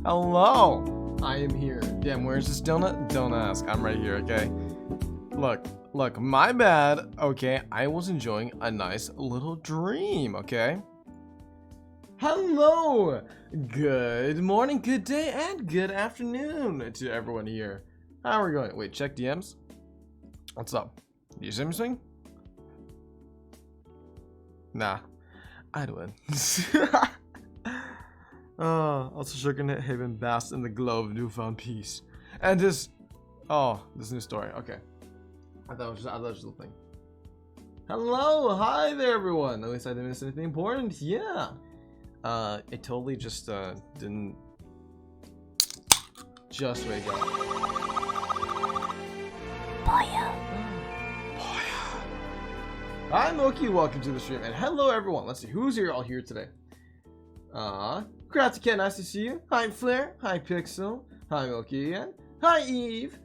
Hello. I am here. Damn, where's this donut? Don't ask. I'm right here, okay? Look, my bad. Okay, I was enjoying a nice little dream, okay? Hello. Good morning, good day, and good afternoon to everyone here. How are we going? Wait, check DMs. What's up? Do you see me swing? Nah, I don't. Also Sugar Haven basks in the glow of newfound peace. And this new story. Okay. I thought it was just a little thing. Hello, hi there everyone. At least I didn't miss anything important. Yeah. It totally just didn't just wake up. Boya. Hi Moki, welcome to the stream. And hello everyone. Let's see who's here all here today. Crafty Cat, nice to see you. Hi Flare, hi Pixel, hi Milky again, hi Eve,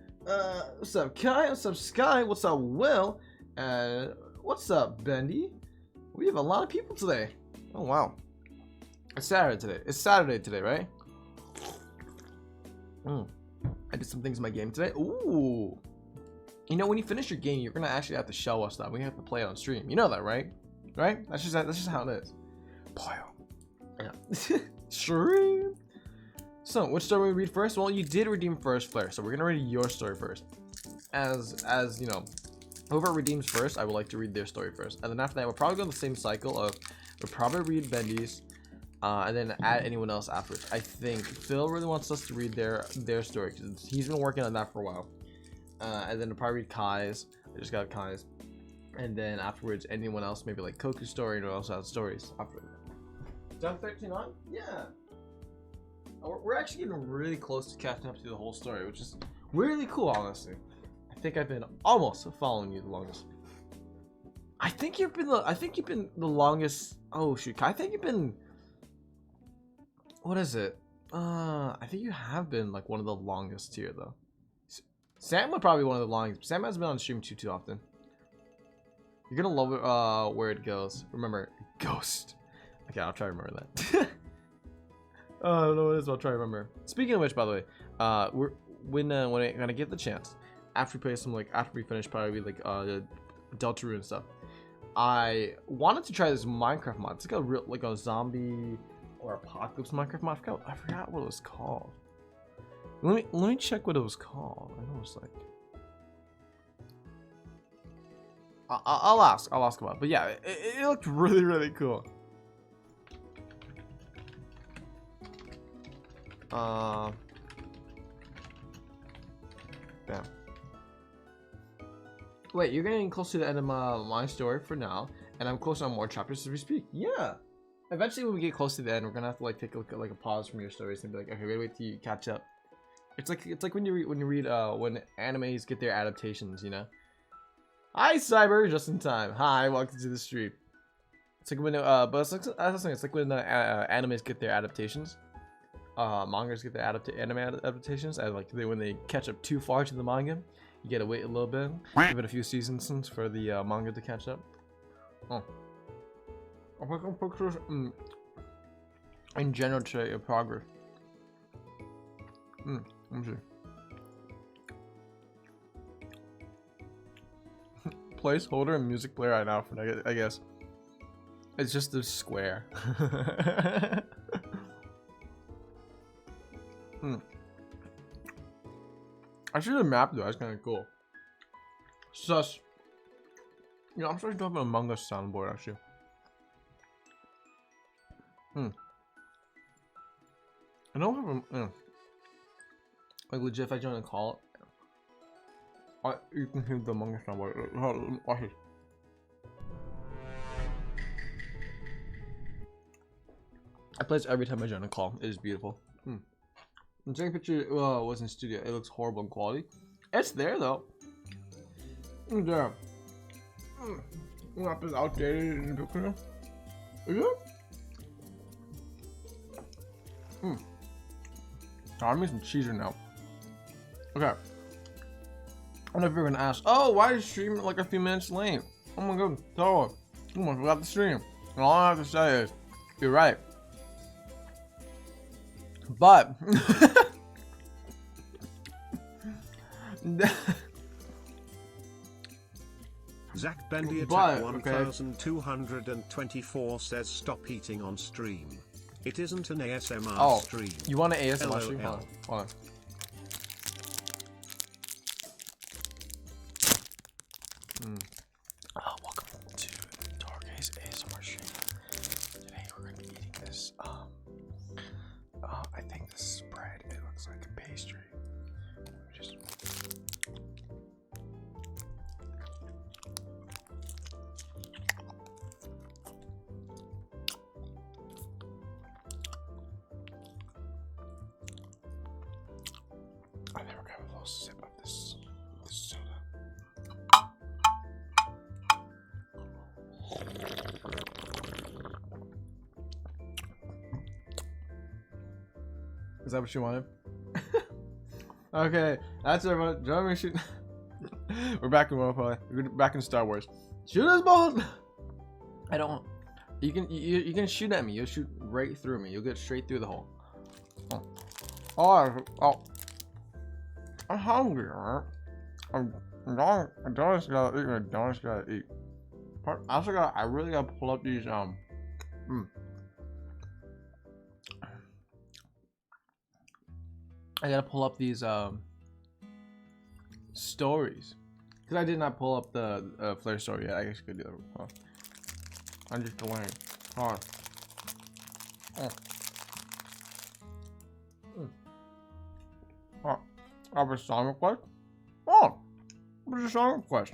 what's up Kai, what's up Sky, what's up Will, and what's up Bendy? We have a lot of people today. Oh wow. It's Saturday today, right? I did some things in my game today. Ooh. You know, when you finish your game, you're gonna actually have to show us that. We have to play it on stream. You know that, right? Right? That's just how it is. Boy. Yeah. Stream. So, which story we read first? Well, you did redeem first, Flare. So we're gonna read your story first. As you know, whoever redeems first, I would like to read their story first, and then after that, we'll probably go the same cycle of we'll probably read Bendy's, and then add anyone else afterwards. I think Phil really wants us to read their story because he's been working on that for a while. And then I'll probably read Kai's. I just got Kai's. And then afterwards, anyone else, maybe like Koku's story, and also have stories after. Done 13 on? Yeah. We're actually getting really close to catching up to the whole story, which is really cool, honestly. I think I've been almost following you the longest. I think you've been the longest. Oh shoot, I think you've been. What is it? I think you have been like one of the longest here though. Sam would probably be one of the longest. Sam hasn't been on stream too often. You're gonna love it where it goes. Remember, ghost. Okay, I'll try to remember that. I don't know what it is, but I'll try to remember. Speaking of which, by the way, when I get the chance, after we play some after we finish probably like Deltarune and stuff, I wanted to try this Minecraft mod. It's like a zombie or apocalypse Minecraft mod. I forgot what it was called. Let me check what it was called. I know it was like. I'll ask about it. But yeah, it looked really cool. Damn. Wait, you're getting close to the end of my story for now, and I'm close on more chapters as we speak. Yeah. Eventually, when we get close to the end, we're gonna have to like take a look at like a pause from your stories and be like, okay, wait till you catch up. It's like when you read when animes get their adaptations, you know. Hi, Cyber, just in time. Hi, welcome to the stream. It's like when but it's like when animes get their adaptations. Mangas get their anime adaptations, and like when they catch up too far to the manga, you gotta wait a little bit, give it a few seasons for the manga to catch up. Oh, I'm taking pictures in general to your progress. Let me see. Placeholder and music player right now for I guess. It's just a square. Actually, the map though, that's kind of cool. Sus. You know, I'm starting to have an Among Us soundboard actually. I don't have a like legit. If I join a call, you can hear the Among Us soundboard. Watch it. I play this every time I join a call. It is beautiful. The second picture was in studio. It looks horrible in quality. It's there though. It's there. Not as outdated in the picture. Is it? I made some cheese right now. Okay. I don't know if you're gonna ask, oh, why is stream like a few minutes late? Oh my god, so I forgot the stream. And all I have to say is, you're right. But Zach Bendy attack 1224 says stop eating on stream. It isn't an ASMR stream. You want an ASMR stream? Hold on. Welcome to Torge's ASMR stream. Today we're gonna be eating this. I think this spread. It looks like a pastry. Just. I think we're gonna have a little sip of this soda. Is that what you wanted? Okay, that's everyone. Join me shoot. We're back in Warplay. We're back in Star Wars. Shoot us both. I don't. You can shoot at me. You'll shoot right through me. You'll get straight through the hole. Oh. I'm hungry. Right? I just gotta eat. I really gotta pull up these I gotta pull up these stories because I did not pull up the Flare story yet. I guess I could do that. I'm just delaying. Hold on. Oh, I have a song request. Oh, what's a song request?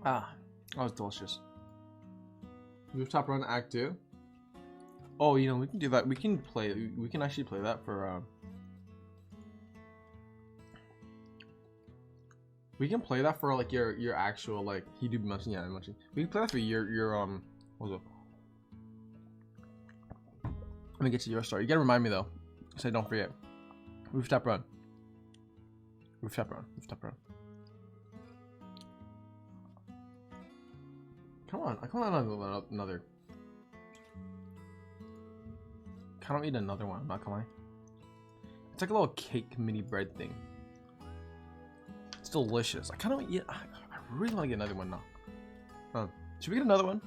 Ah, that was delicious. Rooftop Run Act 2. Oh, you know, we can do that. We can actually play that for, we can play that for, like, your actual, like, he do munching, yeah, munching. We can play that for your, what was it? Let me get to your story. You gotta remind me, though, so I don't forget. Rooftop Run. Rooftop Run. Rooftop Run. Come on, I can't eat another. Can't eat another one, I'm not gonna lie. It's like a little cake mini bread thing. It's delicious. I kind of eat. I really want to get another one now. Should we get another one?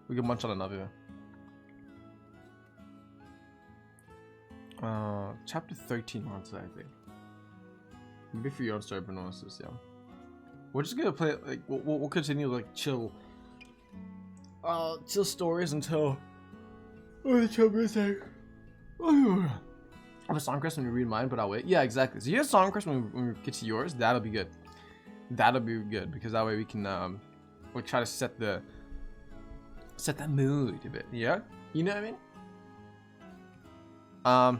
We can munch on another. Chapter 13 on today, I think. Maybe for your own story, but no, it's just, yeah. We're just gonna play. Like, we'll continue like chill stories until the chapter is like. I have a song request when we read mine, but I'll wait. Yeah, exactly. So you have a song request when we get to yours. That'll be good. That'll be good because that way we can we'll try to set that mood a bit. Yeah, you know what I mean.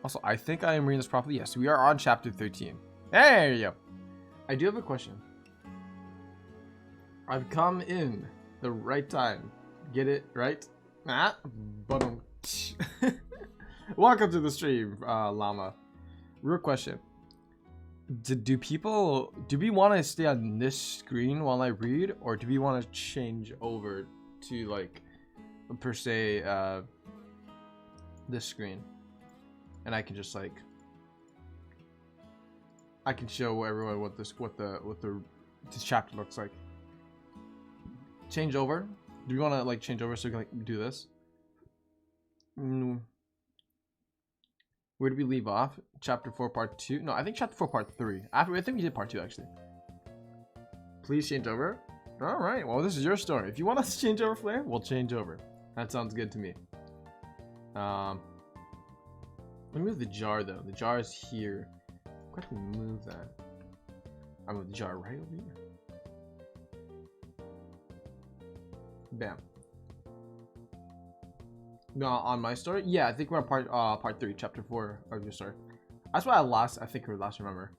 Also, I think I am reading this properly. Yes, we are on chapter 13. There you go. I do have a question. I've come in the right time. Get it right? Ah, but welcome to the stream, Llama. Real question. Do we want to stay on this screen while I read, or do we want to change over to, like, per se, this screen? And I can just, like, I can show everyone what this chapter looks like. Change over? Do we want to, like, change over so we can, like, do this? Where did we leave off? Chapter 4 part 2? No, I think chapter 4 part 3. I think we did part 2 actually. Please change over. Alright, well, this is your story. If you want us to change over, Flair, we'll change over. That sounds good to me. Let me move the jar though. The jar is here. I'm going to move that. I move the jar right over here. Bam. No, on my story? Yeah, I think we're on part 3, chapter 4 of your story. That's why I think we last remember.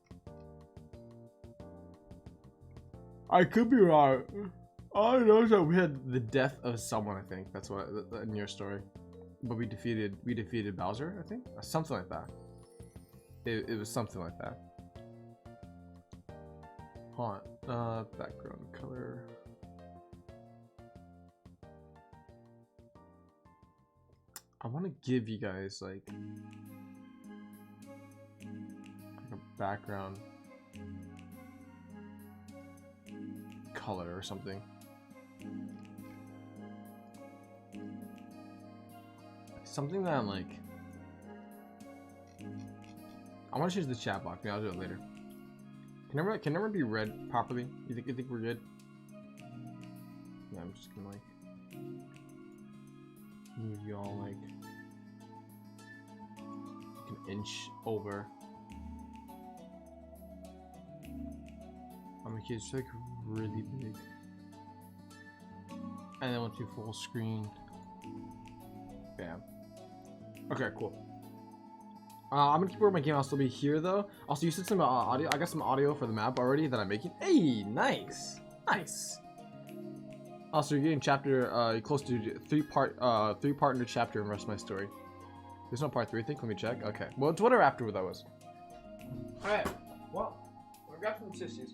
I could be wrong. All I know is that we had the death of someone, I think. That's what in your story. But we defeated Bowser, I think? Something like that. It was something like that. Hold on. Background color. I want to give you guys like a background color or something. Something that I'm like. I want to change the chat box. Maybe I'll do it later. Can never be read properly. You think we're good? Yeah, I'm just gonna like move you all like an inch over. I'm making it like really big, and then once you full screen, bam. Okay, cool. I'm gonna keep working my game. I'll still be here though. Also, you said some audio. I got some audio for the map already that I'm making. Hey, nice, nice. Also, you're getting chapter close to three part into chapter in the rest of my story. There's no part 3, I think. Let me check. Okay. Well, it's whatever after that was. Alright. Well, we got some tissues.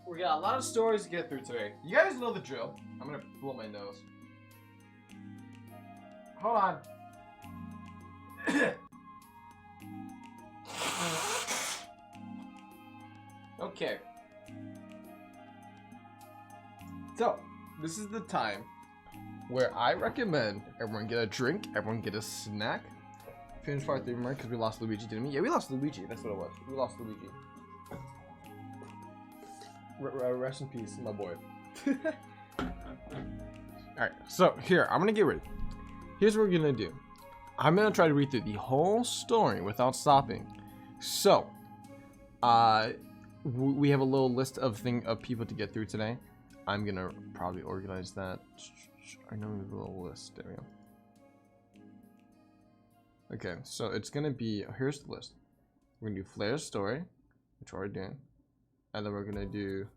We got a lot of stories to get through today. You guys know the drill. I'm gonna blow my nose. Hold on. Okay. So, this is the time where I recommend everyone get a drink, everyone get a snack. Finish part 3, remember? Because we lost Luigi, didn't we? Yeah, we lost Luigi. That's what it was. We lost Luigi. Rest in peace, my boy. Alright, so here, I'm gonna get ready. Here's what we're gonna do. I'm gonna try to read through the whole story without stopping. So, we have a little list of people to get through today. I'm gonna probably organize that. I know we have a little list. There we go. Okay, so it's gonna be, here's the list. We're gonna do Flair's story, which we're already doing. And then we're gonna do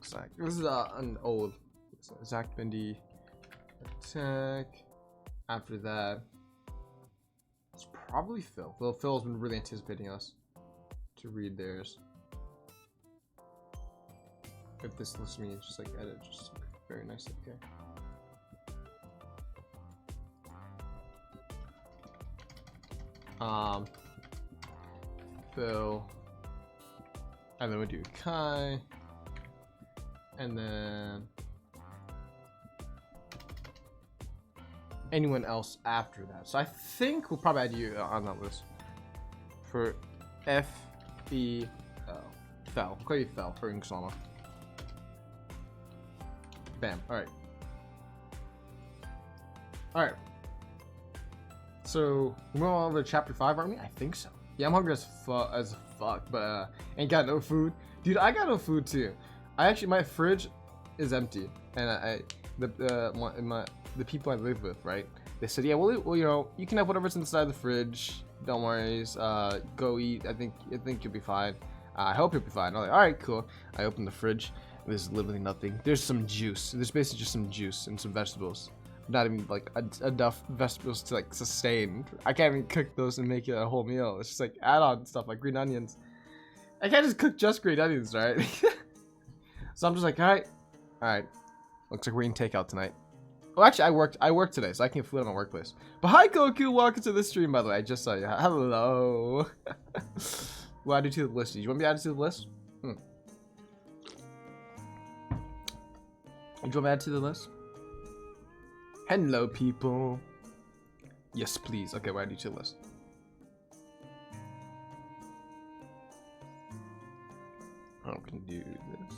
Zach. This is an old Zach Bendy attack. After that, it's probably Phil. Phil's been really anticipating us to read theirs. If this lets me just like edit just very nicely, okay. Phil, and then we do Kai, and then anyone else after that. So I think we'll probably add you on that list for F-E-L. Fel. We'll call you Fel for English Llama. Bam. Alright. Alright. So, we're going on over to chapter 5, aren't we? I think so. Yeah, I'm hungry as fuck, but ain't got no food. Dude, I got no food too. My fridge is empty, and the people I live with, right? They said, yeah, well, you know, you can have whatever's inside the fridge. Don't worry. Go eat. I think you'll be fine. I hope you'll be fine. I'm like, all right, cool. I open the fridge. There's literally nothing. There's some juice. There's basically just some juice and some vegetables. Not even like enough vegetables to like sustain. I can't even cook those and make it a whole meal. It's just like add-on stuff like green onions. I can't just cook just green onions, right? So I'm just like, all right. Looks like we're eating takeout tonight. Well, actually, I worked today, so I can get food at my workplace. But hi, Goku. Welcome to the stream, by the way. I just saw you. Hello. We'll add you to the list. Do you want me to add you to the list? Do you want me to add to the list? Hello, people. Yes, please. Okay, we'll add you to the list. I can do this.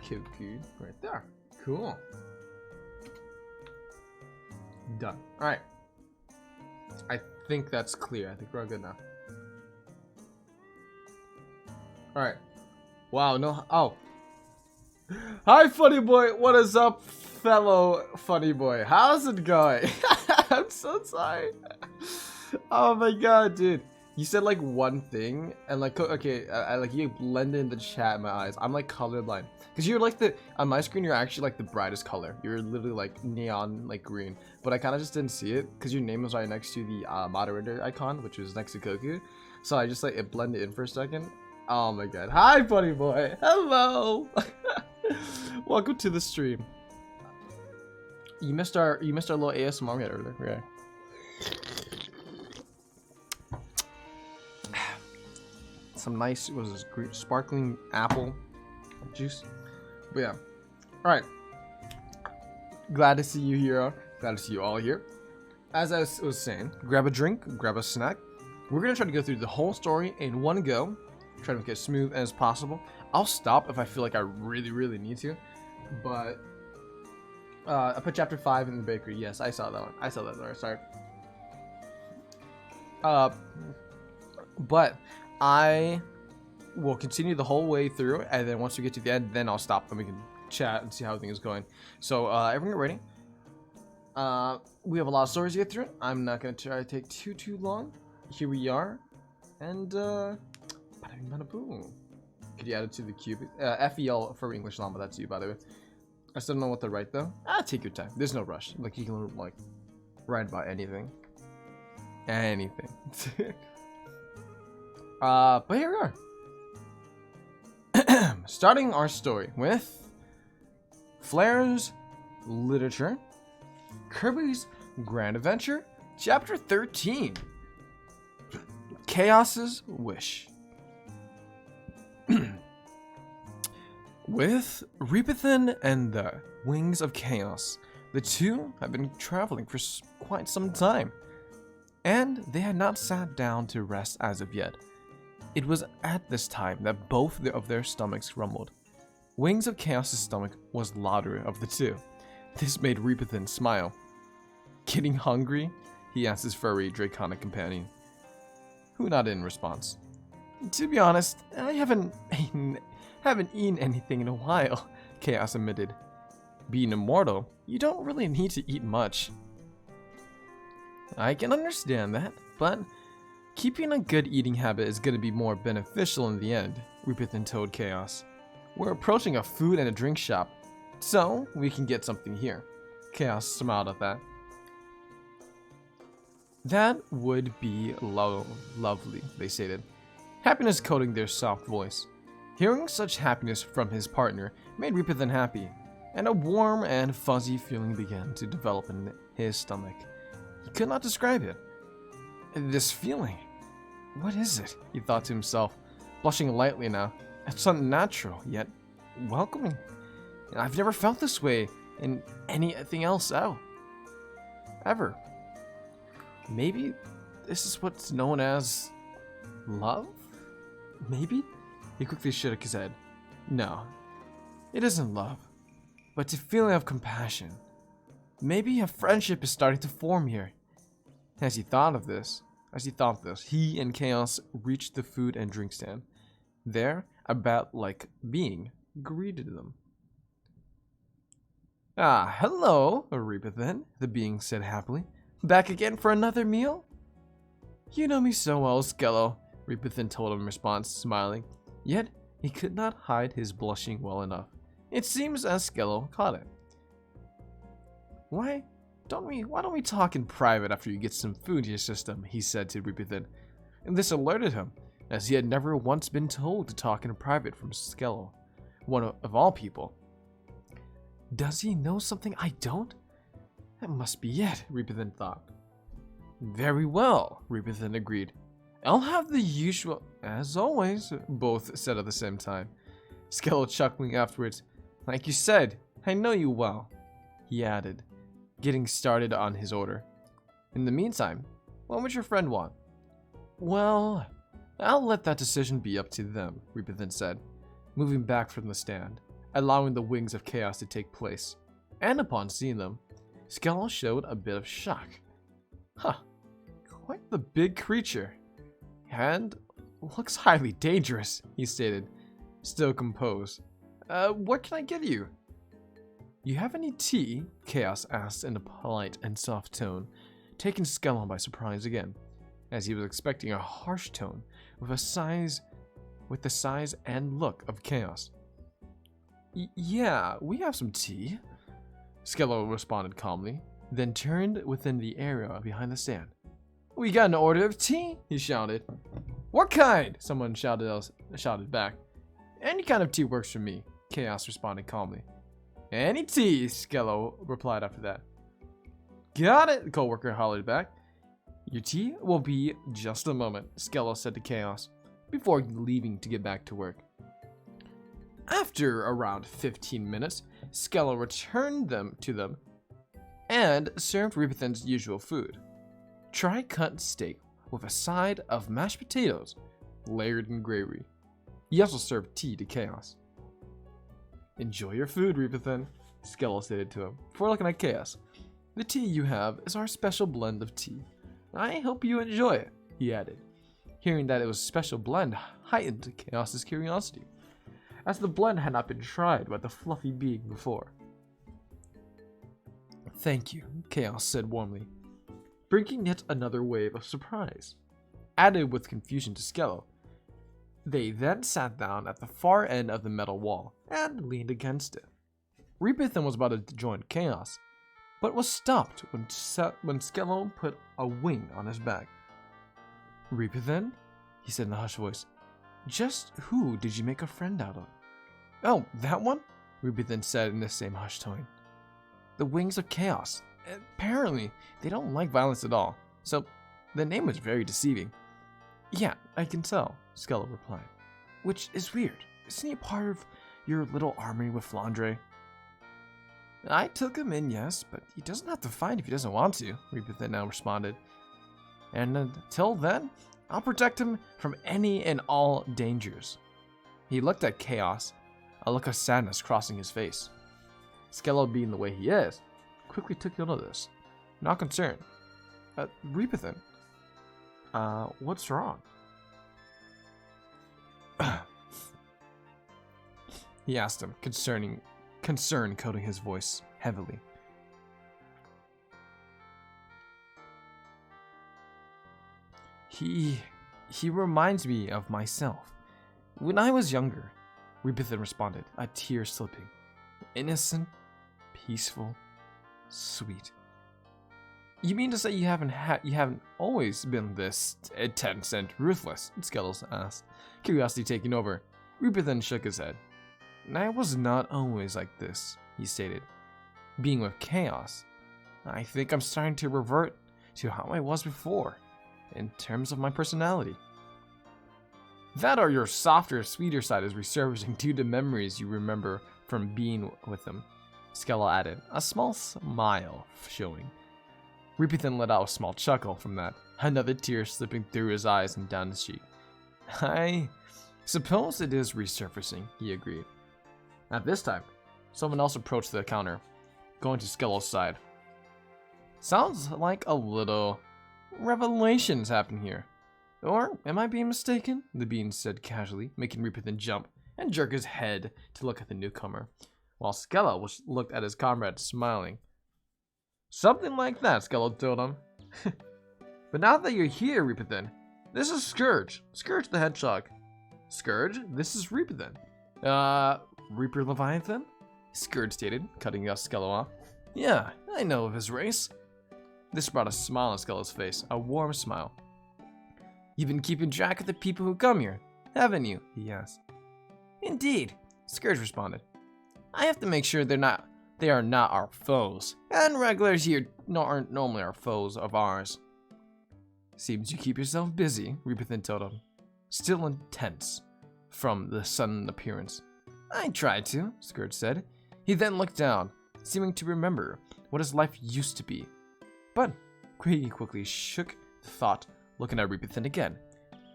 Goku right there. Cool. Done. All right. I think that's clear. I think we're all good now. All right. Wow. No. Oh. Hi, funny boy. What is up, fellow funny boy? How's it going? I'm so sorry. Oh my god, dude. You said like one thing and like okay, I like you blended in the chat in my eyes. I'm like colorblind because you're like on my screen you're actually like the brightest color. You're literally like neon like green, but I kind of just didn't see it because your name was right next to the moderator icon, which was next to Goku. So I just like it blended in for a second. Oh my god. Hi, funny boy. Hello. Welcome to the stream. You missed our little ASMR we had earlier. Okay. Some nice, what was this, green, sparkling apple juice. But yeah. Alright. Glad to see you here. Glad to see you all here. As I was saying, grab a drink, grab a snack. We're going to try to go through the whole story in one go. Try to make it as smooth as possible. I'll stop if I feel like I really, really need to. But I put chapter 5 in the bakery. Yes, I saw that one. I saw that there. Sorry. But I will continue the whole way through, and then once we get to the end, then I'll stop and we can chat and see how everything is going. So everyone get ready. We have a lot of stories to get through. I'm not going to try to take too long. Here we are. And bada bing bada boom. Could you add it to the cube? FEL for English Llama, that's you, by the way. I still don't know what to write though. Take your time. There's no rush. Like you can like write about anything. Anything. But here we are. Starting our story with Flair's Literature, Kirby's Grand Adventure, Chapter 13, Chaos's Wish. With Repithin and the Wings of Chaos, the two had been traveling for quite some time, and they had not sat down to rest as of yet. It was at this time that both of their stomachs rumbled. Wings of Chaos' stomach was louder of the two. This made Repithin smile. Getting hungry? He asked his furry draconic companion, who nodded in response. To be honest, I haven't eaten anything in a while, Chaos admitted. Being immortal, you don't really need to eat much. I can understand that, but keeping a good eating habit is going to be more beneficial in the end, Repithin told Chaos. We're approaching a food and a drink shop, so we can get something here. Chaos smiled at that. That would be lovely, they stated, happiness coating their soft voice. Hearing such happiness from his partner made Repithin happy, and a warm and fuzzy feeling began to develop in his stomach. He could not describe it. This feeling, what is it? He thought to himself, blushing lightly now. It's unnatural, yet welcoming. I've never felt this way in anything else ever. Maybe this is what's known as love? Maybe? He quickly shook his head. No, it isn't love, but a feeling of compassion. Maybe a friendship is starting to form here. As he thought this, he and Chaos reached the food and drink stand. There, a bat-like being greeted them. Ah, hello, Repithin, the being said happily. Back again for another meal? You know me so well, Skello, Repithin told him in response, smiling. Yet, he could not hide his blushing well enough. It seems as Skello caught it. Why don't we talk in private after you get some food in your system, he said to Repithin. And this alerted him, as he had never once been told to talk in private from Skello, one of all people. Does he know something I don't? That must be it, Repithin thought. Very well, Repithin agreed. I'll have the usual, as always, both said at the same time. Skello chuckling afterwards. Like you said, I know you well, he added, getting started on his order. In the meantime, what would your friend want? Well, I'll let that decision be up to them, Repithin said, moving back from the stand, allowing the Wings of Chaos to take place. And upon seeing them, Skello showed a bit of shock. Huh, quite the big creature. And looks highly dangerous, he stated, still composed. What can I get you? You have any tea? Chaos asked in a polite and soft tone, taking Skello by surprise again, as he was expecting a harsh tone with the size and look of Chaos. Yeah, we have some tea, Skello responded calmly, then turned within the area behind the stand. We got an order of tea, he shouted. What kind? Someone shouted back. Any kind of tea works for me, Chaos responded calmly. Any tea, Skello replied after that. Got it, the co-worker hollered back. Your tea will be just a moment, Skello said to Chaos, before leaving to get back to work. After around 15 minutes, Skello returned to them and served Repithin's usual food. Tri-cut steak with a side of mashed potatoes layered in gravy. He also served tea to Chaos. Enjoy your food, Repithin, Skello stated to him, before looking at Chaos. The tea you have is our special blend of tea. I hope you enjoy it, he added. Hearing that it was a special blend heightened Chaos's curiosity, as the blend had not been tried by the fluffy being before. Thank you, Chaos said warmly, bringing yet another wave of surprise, added with confusion to Skello. They then sat down at the far end of the metal wall and leaned against it. Repithin was about to join Chaos, but was stopped when Skello put a wing on his back. Repithin? He said in a hushed voice. Just who did you make a friend out of? Oh, that one? Repithin said in the same hushed tone. The Wings of Chaos. Apparently, they don't like violence at all, so the name was very deceiving. Yeah, I can tell, Skello replied. Which is weird. Isn't he part of your little armory with Flandre? I took him in, yes, but he doesn't have to fight if he doesn't want to, Repethin now responded. And until then, I'll protect him from any and all dangers. He looked at Chaos, a look of sadness crossing his face. Skello, being the way he is, quickly took note of this. Not concerned. Repethin, what's wrong? He asked him, concern coating his voice heavily. He reminds me of myself. When I was younger, Repethin responded, a tear slipping. Innocent, peaceful, sweet. You mean to say you haven't always been this intense and ruthless? Skellos asked, curiosity taking over. Repethin shook his head. I was not always like this, he stated. Being with Chaos, I think I'm starting to revert to how I was before, in terms of my personality. That or your softer, sweeter side is resurfacing due to memories you remember from being with him, Skello added, a small smile showing. Repethin let out a small chuckle from that, another tear slipping through his eyes and down his cheek. I suppose it is resurfacing, he agreed. At this time, someone else approached the counter, going to Skello's side. Sounds like a little revelations happen here. Or am I being mistaken? The bean said casually, making Repethin jump and jerk his head to look at the newcomer, while Skello looked at his comrade, smiling. Something like that, Skello told him. But now that you're here, Repethin, this is Scourge. Scourge the Hedgehog. Scourge, this is Repethin. Reaper Leviathan? Scourge stated, cutting Skello off. Yeah, I know of his race. This brought a smile on Skello's face, a warm smile. You've been keeping track of the people who come here, haven't you? He asked. Indeed, Scourge responded. I have to make sure they are not our foes, and regulars here aren't normally our foes of ours. Seems you keep yourself busy, Repethin told him, still intense from the sudden appearance. I tried to, Scourge said. He then looked down, seeming to remember what his life used to be. But he quickly shook the thought, looking at Repethin again.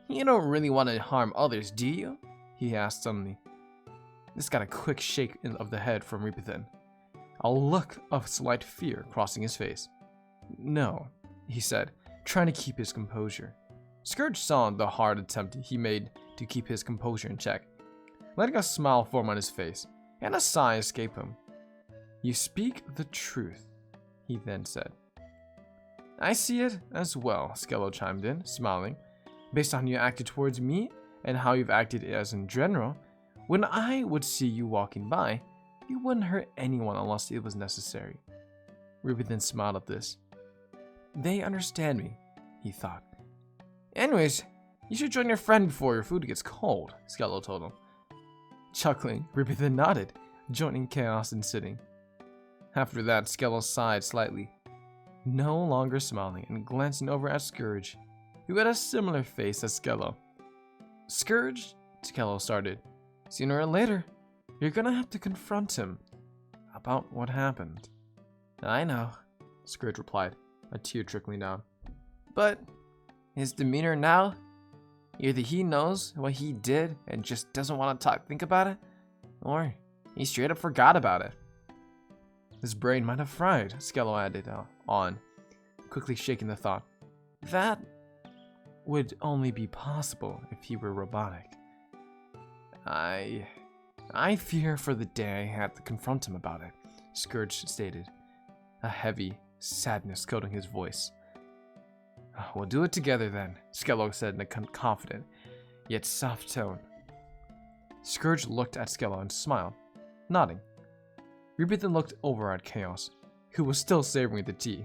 You don't really want to harm others, do you? He asked suddenly. This got a quick shake of the head from Repethin, a look of slight fear crossing his face. No, he said, trying to keep his composure. Scourge saw the hard attempt he made to keep his composure in check, letting a smile form on his face, and a sigh escape him. You speak the truth, he then said. I see it as well, Skello chimed in, smiling. Based on how you acted towards me, and how you've acted as in general, when I would see you walking by, you wouldn't hurt anyone unless it was necessary. Repethin smiled at this. They understand me, he thought. Anyways, you should join your friend before your food gets cold, Skello told him. Chuckling, Repethin nodded, joining Chaos and sitting. After that, Skello sighed slightly, no longer smiling and glancing over at Scourge, who had a similar face as Skello. Scourge, Skello started. Sooner or later, you're gonna have to confront him about what happened. I know, Scourge replied, a tear trickling down. But his demeanor now, either he knows what he did and just doesn't want to think about it, or he straight up forgot about it. His brain might have fried, Skello added on, quickly shaking the thought. That would only be possible if he were robotic. I fear for the day I had to confront him about it, Scourge stated, a heavy sadness coating his voice. We'll do it together then, Skello said in a confident, yet soft tone. Scourge looked at Skello and smiled, nodding. Repethin looked over at Chaos, who was still savoring the tea.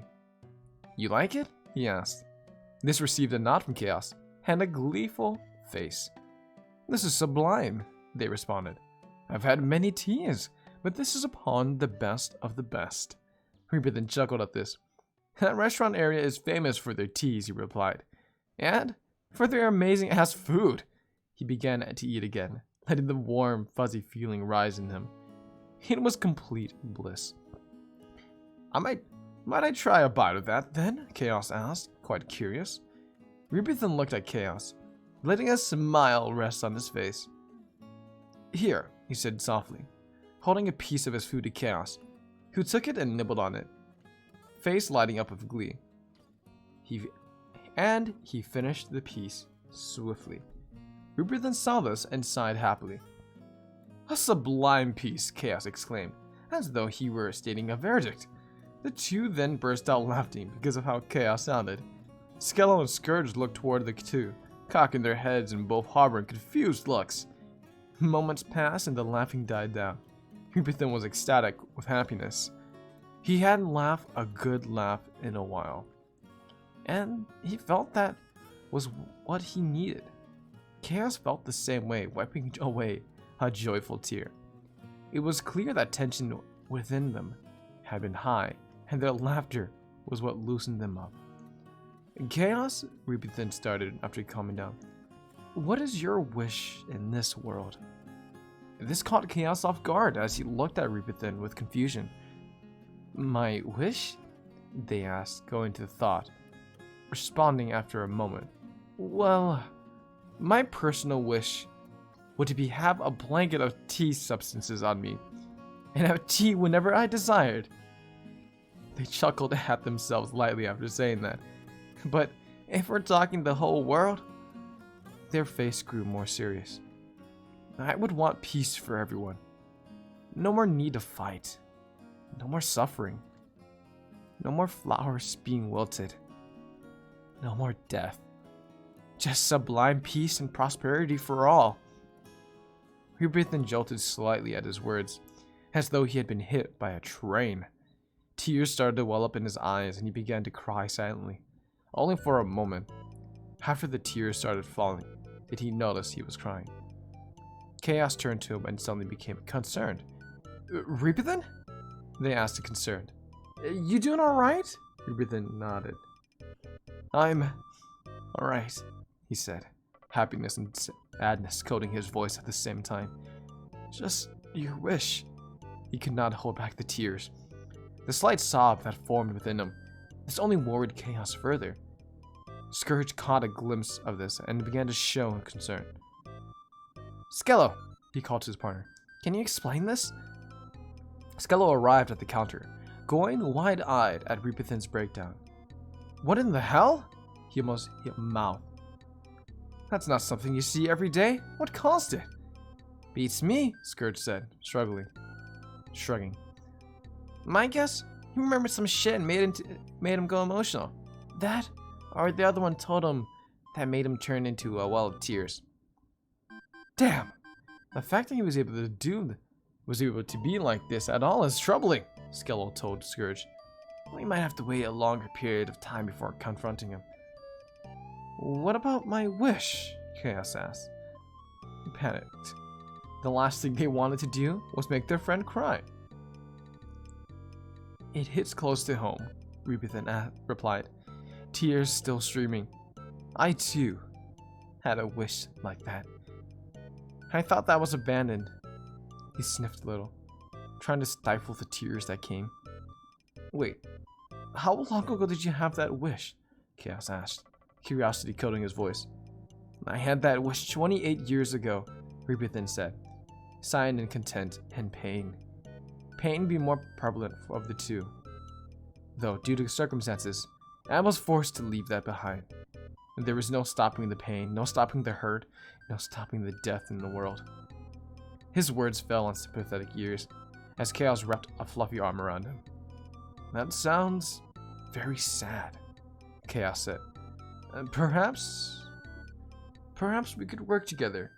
You like it? He asked. This received a nod from Chaos, and a gleeful face. This is sublime, they responded. I've had many teas, but this is upon the best of the best. Repethin chuckled at this. That restaurant area is famous for their teas, he replied. And for their amazing ass food. He began to eat again, letting the warm, fuzzy feeling rise in him. It was complete bliss. Might I try a bite of that, then? Chaos asked, quite curious. Rebithan looked at Chaos, letting a smile rest on his face. Here, he said softly, holding a piece of his food to Chaos, who took it and nibbled on it, face lighting up with glee. He finished the piece swiftly. Rebithan saw this and sighed happily. A sublime piece, Chaos exclaimed, as though he were stating a verdict. The two then burst out laughing because of how Chaos sounded. Skello and Scourge looked toward the two, cocking their heads and both harboring confused looks. Moments passed and the laughing died down. Rebithan was ecstatic with happiness. He hadn't laughed a good laugh in a while, and he felt that was what he needed. Chaos felt the same way, wiping away a joyful tear. It was clear that tension within them had been high, and their laughter was what loosened them up. Chaos, Rebithan started after calming down. What is your wish in this world? This caught Chaos off guard as he looked at Rebithan with confusion. My wish? They asked, going to thought, responding after a moment. Well, my personal wish would be have a blanket of tea substances on me, and have tea whenever I desired. They chuckled at themselves lightly after saying that. But if we're talking the whole world, their face grew more serious. I would want peace for everyone. No more need to fight. No more suffering. No more flowers being wilted. No more death. Just sublime peace and prosperity for all. Rebithan jolted slightly at his words, as though he had been hit by a train. Tears started to well up in his eyes, and he began to cry silently. Only for a moment. After the tears started falling, did he notice he was crying. Chaos turned to him and suddenly became concerned. Rebithan? They asked, concerned. You doing alright? Rebithan nodded. I'm alright, he said, happiness and sadness coating his voice at the same time. Just your wish. He could not hold back the tears. The slight sob that formed within him, this only worried Chaos further. Scourge caught a glimpse of this and began to show concern. Skello, he called to his partner. Can you explain this? Skello arrived at the counter, going wide-eyed at Rebithan's breakdown. What in the hell? He almost hit mouth. That's not something you see every day. What caused it? Beats me, Scourge said, shrugging. My guess, he remembered some shit and made him go emotional. That, or the other one told him that made him turn into a well of tears. Damn! The fact that he was able to be like this at all is troubling, Skello told Scourge. We might have to wait a longer period of time before confronting him. What about my wish? Chaos asked. He panicked. The last thing they wanted to do was make their friend cry. It hits close to home, Rebithan replied, tears still streaming. I too had a wish like that. I thought that was abandoned. He sniffed a little, trying to stifle the tears that came. Wait, how long ago did you have that wish? Chaos asked, curiosity coating his voice. I had that wish 28 years ago, Rebithan said, sighing in content and pain. Pain being more prevalent of the two. Though, due to circumstances, I was forced to leave that behind. There was no stopping the pain, no stopping the hurt, no stopping the death in the world. His words fell on sympathetic ears as Chaos wrapped a fluffy arm around him. That sounds very sad, Chaos said. Perhaps we could work together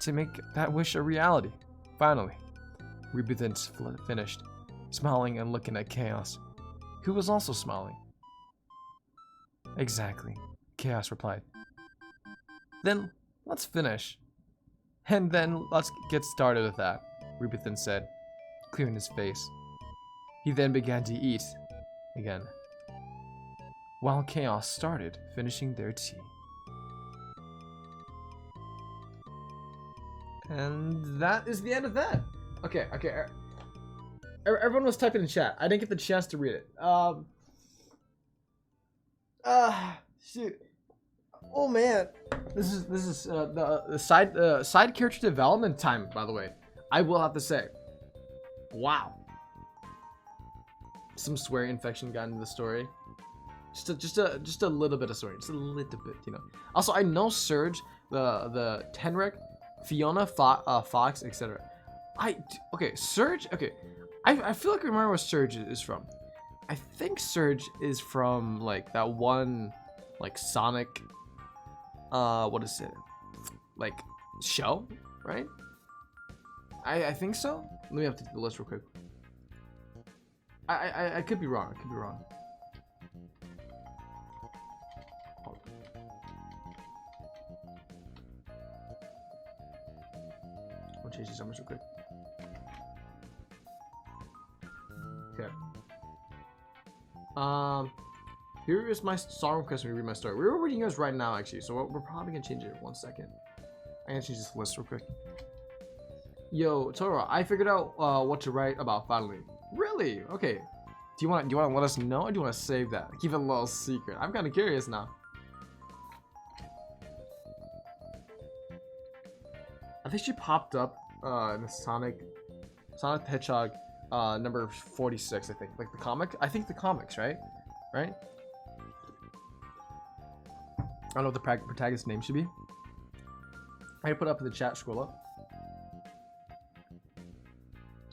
to make that wish a reality. Finally, Rebithan finished, smiling and looking at Chaos, who was also smiling. Exactly, Chaos replied. Then let's finish. And then let's get started with that, Rebithan said, clearing his face. He then began to eat again, while Chaos started finishing their tea. And that is the end of that. Okay. Everyone was typing in chat. I didn't get the chance to read it. Shoot. Oh man, this is the side character development time. By the way, I will have to say, wow. Some swearing infection got into the story. Just a little bit of swearing, just a little bit, you know. Also, I know Surge, the Tenrek, Fiona, Fox, etc. Okay, Surge. Okay, I feel like I remember where Surge is from. I think Surge is from like that one, like Sonic. What is it? Like show, right? I think so. Let me have to do the list real quick. I could be wrong. I could be wrong. I'll change these numbers real quick. Okay. Here is my song request when we read my story. We're reading yours right now, actually, so we're probably gonna change it in 1 second. I'm gonna change this list real quick. Yo, Toro, I figured out what to write about finally. Really? Okay. Do you want to let us know, or do you want to save that? Keep it a little secret. I'm kind of curious now. I think she popped up in the Sonic the Hedgehog number 46. I think, like the comic. I think the comics, right? Right? I don't know what the protagonist's name should be. I put it up in the chat. Scroll up.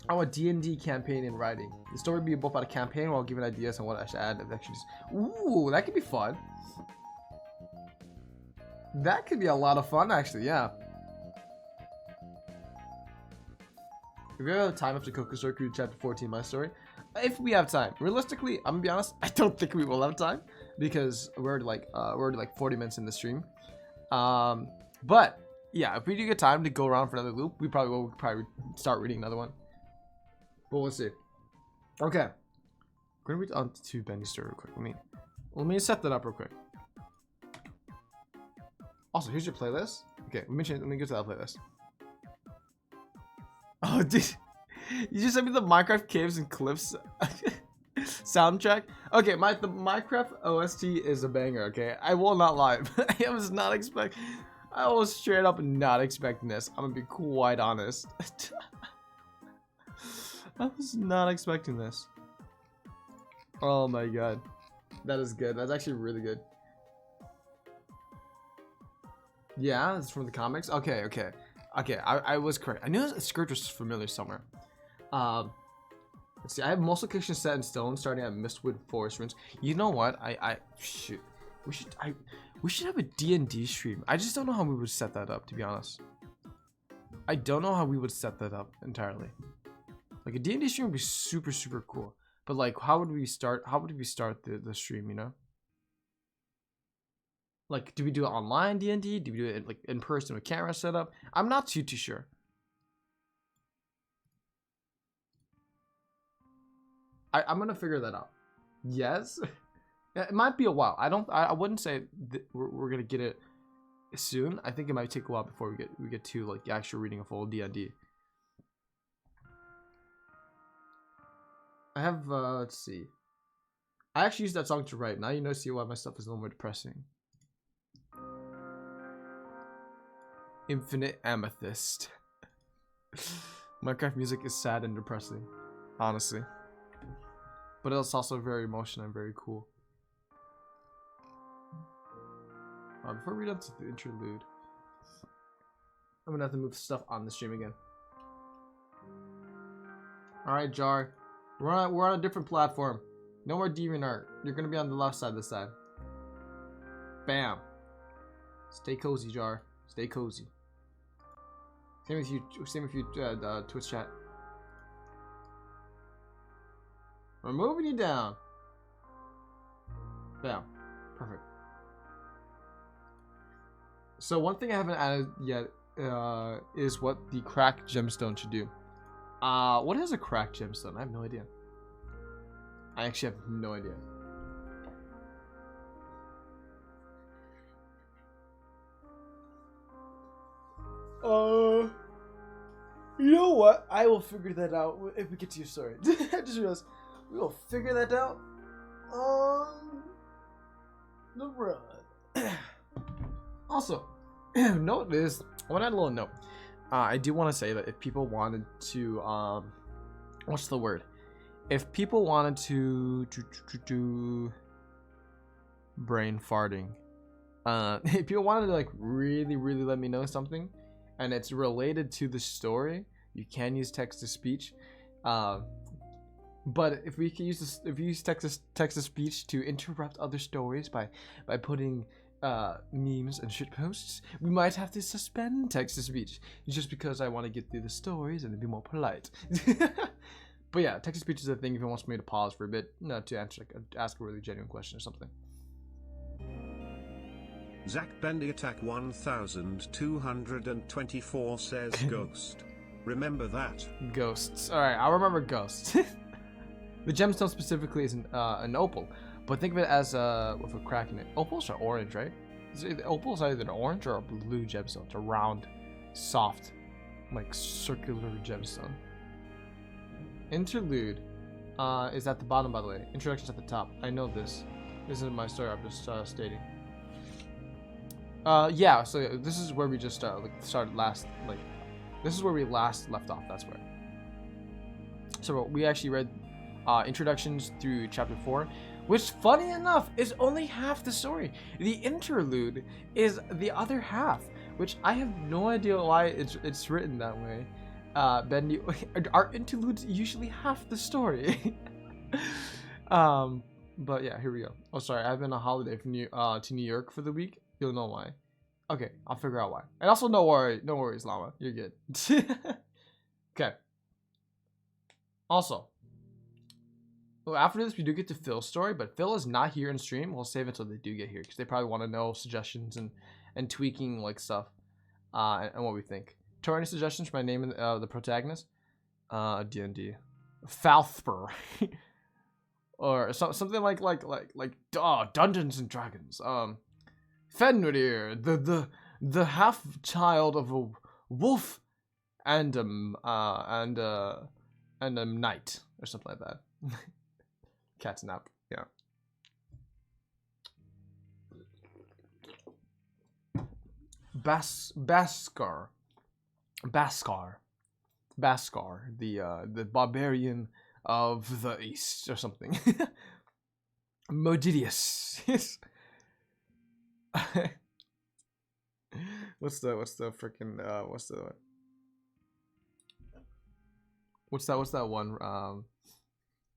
Oh, a D&D campaign in writing. The story would be both about a campaign while giving ideas on what I should add. Ooh, that could be fun. That could be a lot of fun, actually. Yeah. If we have time after Coco Story, read chapter 14, my story. If we have time, realistically, I'm gonna be honest. I don't think we will have time because we're already like 40 minutes in the stream. But yeah, if we do get time to go around for another loop, we probably will start reading another one. But we'll see. Okay, we're gonna read on to Bendy's story real quick. Let me set that up real quick. Also, here's your playlist. Okay, let me go to that playlist. Oh, dude, you just sent me the Minecraft Caves and Cliffs soundtrack. Okay, the Minecraft OST is a banger. Okay, I will not lie. I was straight up not expecting this. I'm gonna be quite honest. I was not expecting this. Oh my god, that is good. That's actually really good. Yeah, it's from the comics. Okay. I was correct. I knew the script was familiar somewhere. Let's see. I have most locations set in stone, starting at Mistwood Forest Ruins. You know what? Shoot. We should have a D&D stream. I just don't know how we would set that up, to be honest. I don't know how we would set that up entirely. Like a D&D stream would be super cool. But like, how would we start? How would we start the stream? You know? Like, do we do it online D&D? Do we do it like in person with camera setup? I'm not too sure. I'm gonna figure that out. Yes, it might be a while. I wouldn't say we're gonna get it soon. I think it might take a while before we get to like actually reading a full D&D. I have let's see. I actually used that song to write. Now you know, see why my stuff is a little more depressing. Infinite Amethyst. Minecraft music is sad and depressing, honestly. But it's also very emotional and very cool. Before we get into the interlude, I'm gonna have to move stuff on the stream again. Alright, Jar. We're on a different platform. No more DeviantArt. You're gonna be on the left side this side. Bam. Stay cozy, Jar. Stay cozy. Same with you, Twitch chat. We're moving you down. Bam. Perfect. So one thing I haven't added yet is what the cracked gemstone should do. What is a cracked gemstone? I have no idea. I actually have no idea. You know what? I will figure that out if we get to your story. I just realized we will figure that out on the road. Also, note this. I want to add a little note. I do want to say that if people wanted to, what's the word? If people wanted to do brain farting, if people wanted to like really let me know something, and it's related to the story, you can use text to speech. But if we can use this, if you use text to speech to interrupt other stories by putting memes and shit posts, we might have to suspend text to speech just because I want to get through the stories and be more polite. But yeah, text to speech is a thing if it wants me to pause for a bit, to answer, like, ask a really genuine question or something. Zach Bendy Attack 1224 says Ghost. Remember that. Ghosts. Alright, I'll remember ghosts. The gemstone specifically is an opal, but think of it as with a crack in it. Opals are orange, right? Opals are either an orange or a blue gemstone. It's a round, soft, like circular gemstone. Interlude is at the bottom, by the way. Introduction's at the top. I know this. This isn't my story. I'm just stating. Yeah. So this is where we just started last. Like, this is where we last left off. That's where. So we actually read introductions through chapter 4, which, funny enough, is only half the story. The interlude is the other half, which I have no idea why it's written that way. Ben, our interludes usually half the story. But yeah, here we go. Oh, sorry, I've been on holiday from to New York for the week. You'll know why. Okay, I'll figure out why. And also, no worries, Llama. You're good. Okay. Also, well, after this, we do get to Phil's story, but Phil is not here in stream. We'll save it until they do get here, because they probably want to know suggestions and tweaking like stuff, and what we think. Tor, any suggestions for my name and the protagonist? D&D, Falthper, or something like Dungeons and Dragons. Fenrir, the half child of a wolf and a knight, or something like that. Cat's nap, yeah. Baskar, the barbarian of the east, or something. Modidius. What's that one?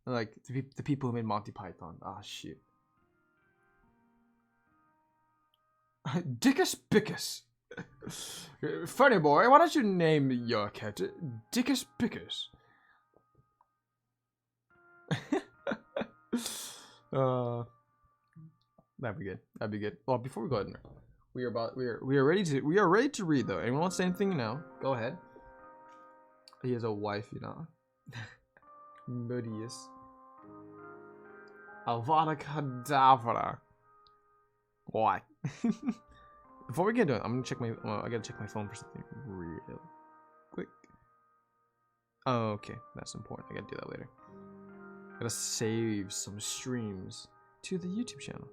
Like the people who made Monty Python. Ah, shit. Dickus Bickus. Funny boy, why don't you name your cat Dickus Bickus? That'd be good. That'd be good. Well, before we go ahead, we are ready to read though. Anyone want to say anything now? Go ahead. He has a wife, you know. Modius. Avada Kedavra. Why? Before we get into it, I'm gonna check my. Well, I gotta check my phone for something real quick. Oh, okay, that's important. I gotta do that later. Gotta save some streams to the YouTube channel.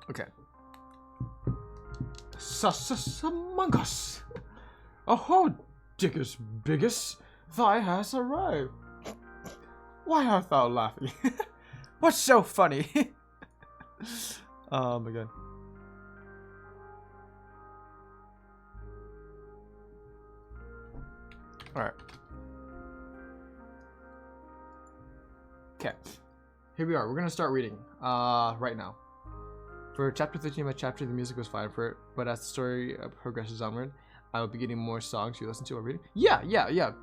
Okay. Among us. Oh, Dickus Biggus, thy has arrived. Why art thou laughing? What's so funny? Oh my god. Alright. Okay. Here we are. We're gonna start reading right now. For chapter 13 of my chapter, the music was fine for it, but as the story progresses onward, I will be getting more songs you listen to while reading. Yeah.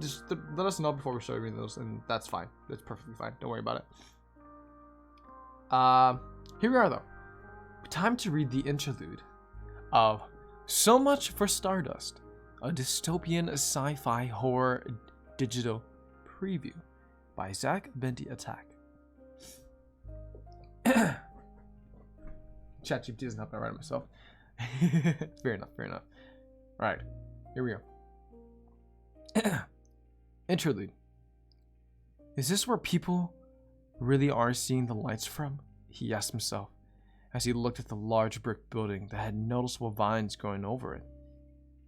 Just let us know before we start reading those, and that's fine. That's perfectly fine. Don't worry about it. Here we are, though. Time to read the interlude of So Much for Stardust, a dystopian sci-fi horror digital preview by Zach Bendy Attack. ChatGPT doesn't help me write it myself. Fair enough, fair enough. Alright, here we go. Interlude. Is this where people really are seeing the lights from? He asked himself as he looked at the large brick building that had noticeable vines growing over it.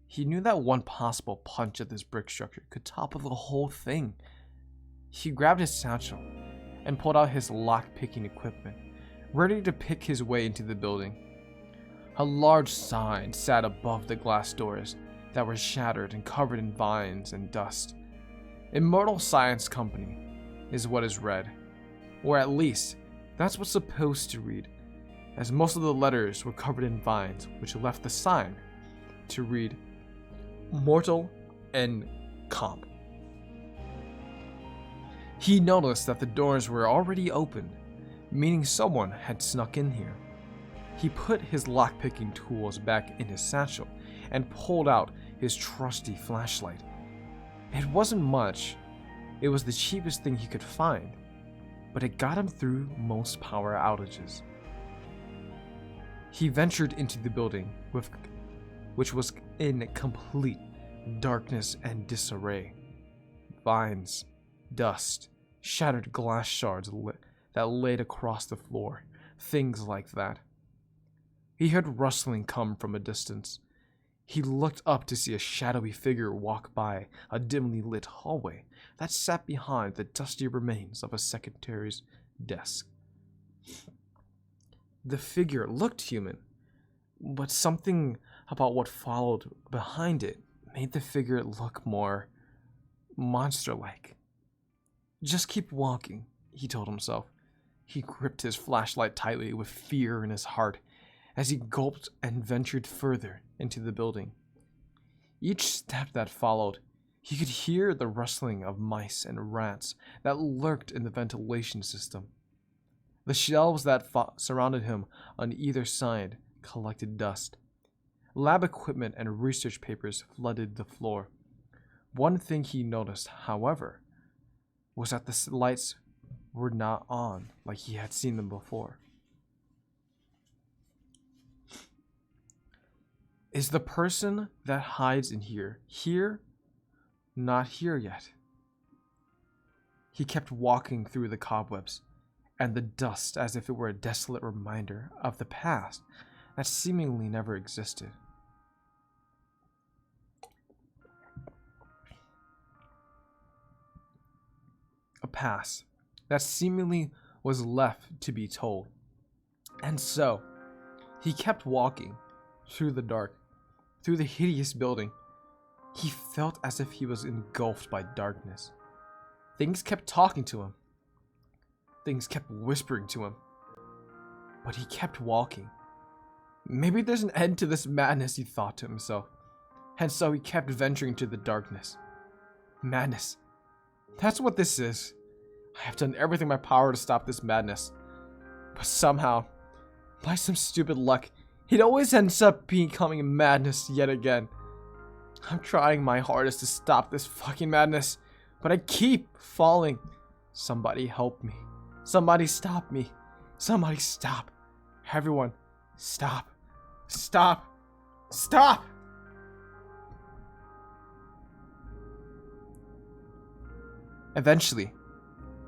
He knew that one possible punch at this brick structure could topple the whole thing. He grabbed his satchel and pulled out his lock-picking equipment, ready to pick his way into the building. A large sign sat above the glass doors that were shattered and covered in vines and dust. Immortal Science Company is what is read, or at least that's what's supposed to read, as most of the letters were covered in vines, which left the sign to read Mortal and Comp. He noticed that the doors were already open, meaning someone had snuck in here. He put his lockpicking tools back in his satchel and pulled out his trusty flashlight. It wasn't much, it was the cheapest thing he could find, but it got him through most power outages. He ventured into the building, which was in complete darkness and disarray. Vines, dust, shattered glass shards that laid across the floor, things like that. He heard rustling come from a distance. He looked up to see a shadowy figure walk by a dimly lit hallway that sat behind the dusty remains of a secretary's desk. The figure looked human, but something about what followed behind it made the figure look more monster-like. Just keep walking, he told himself. He gripped his flashlight tightly with fear in his heart as he gulped and ventured further into the building. Each step that followed, he could hear the rustling of mice and rats that lurked in the ventilation system. The shelves that surrounded him on either side collected dust. Lab equipment and research papers flooded the floor. One thing he noticed, however, was that the lights were not on like he had seen them before. Is the person that hides in here here? Not here yet. He kept walking through the cobwebs and the dust as if it were a desolate reminder of the past that seemingly never existed. A past that seemingly was left to be told. And so, he kept walking through the dark, through the hideous building. He felt as if he was engulfed by darkness. Things kept talking to him. Things kept whispering to him. But he kept walking. Maybe there's an end to this madness, he thought to himself. And so he kept venturing to the darkness. Madness. That's what this is. I have done everything in my power to stop this madness. But somehow, by some stupid luck, it always ends up becoming madness yet again. I'm trying my hardest to stop this fucking madness, but I keep falling. Somebody help me. Somebody stop me. Somebody stop. Everyone, stop. Stop. Stop! Eventually,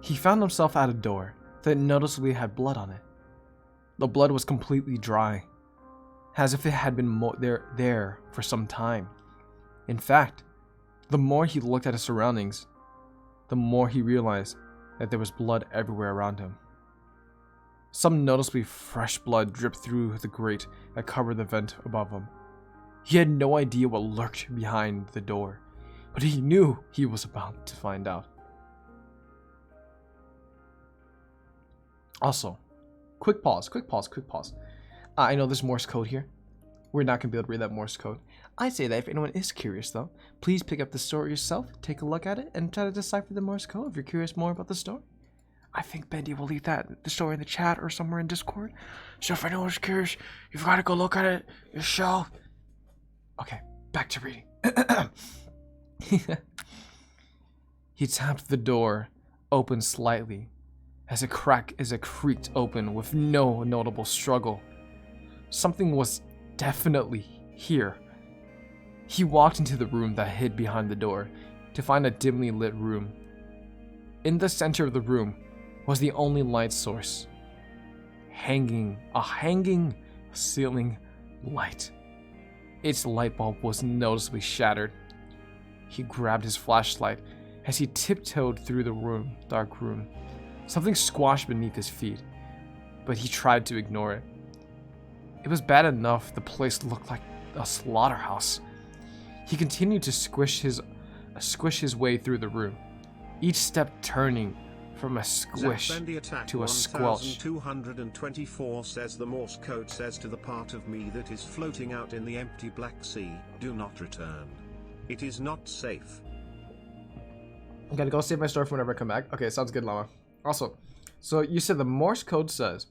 he found himself at a door that noticeably had blood on it. The blood was completely dry, as if it had been there for some time. In fact, the more he looked at his surroundings, the more he realized that there was blood everywhere around him. Some noticeably fresh blood dripped through the grate that covered the vent above him. He had no idea what lurked behind the door, but he knew he was about to find out. Also, quick pause. I know there's Morse code here. We're not going to be able to read that Morse code. I say that if anyone is curious, though, please pick up the story yourself, take a look at it, and try to decipher the Morse code if you're curious more about the story. I think Bendy will leave the story in the chat or somewhere in Discord. So if anyone's curious, you've got to go look at it yourself. Okay, back to reading. He tapped the door open slightly as it creaked open with no notable struggle. Something was definitely here. He walked into the room that hid behind the door to find a dimly lit room. In the center of the room was the only light source. A hanging ceiling light. Its light bulb was noticeably shattered. He grabbed his flashlight as he tiptoed through the dark room. Something squashed beneath his feet, but he tried to ignore it. It was bad enough the place looked like a slaughterhouse. He continued to squish his way through the room, each step turning from a squish to a squelch. 224 says the Morse code says to the part of me that is floating out in the empty Black Sea, do not return. It is not safe. I gotta go save my store for whenever I come back. Okay, sounds good, Llama. Also, so you said the Morse code says,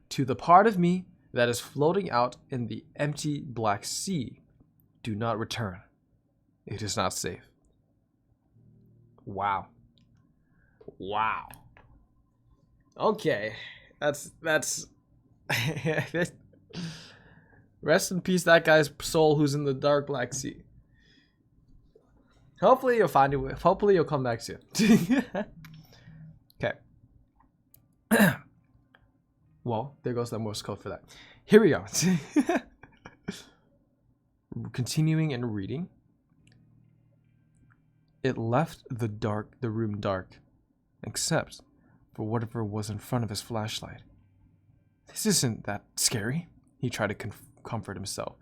to the part of me that is floating out in the empty Black Sea, do not return. It is not safe. Wow. Wow. Okay. That's rest in peace that guy's soul who's in the dark Black Sea. Hopefully you'll find it. Hopefully you'll come back soon. Okay. Well, there goes the Morse code for that. Here we go. Continuing and reading. It left the room dark, except for whatever was in front of his flashlight. This isn't that scary, he tried to comfort himself.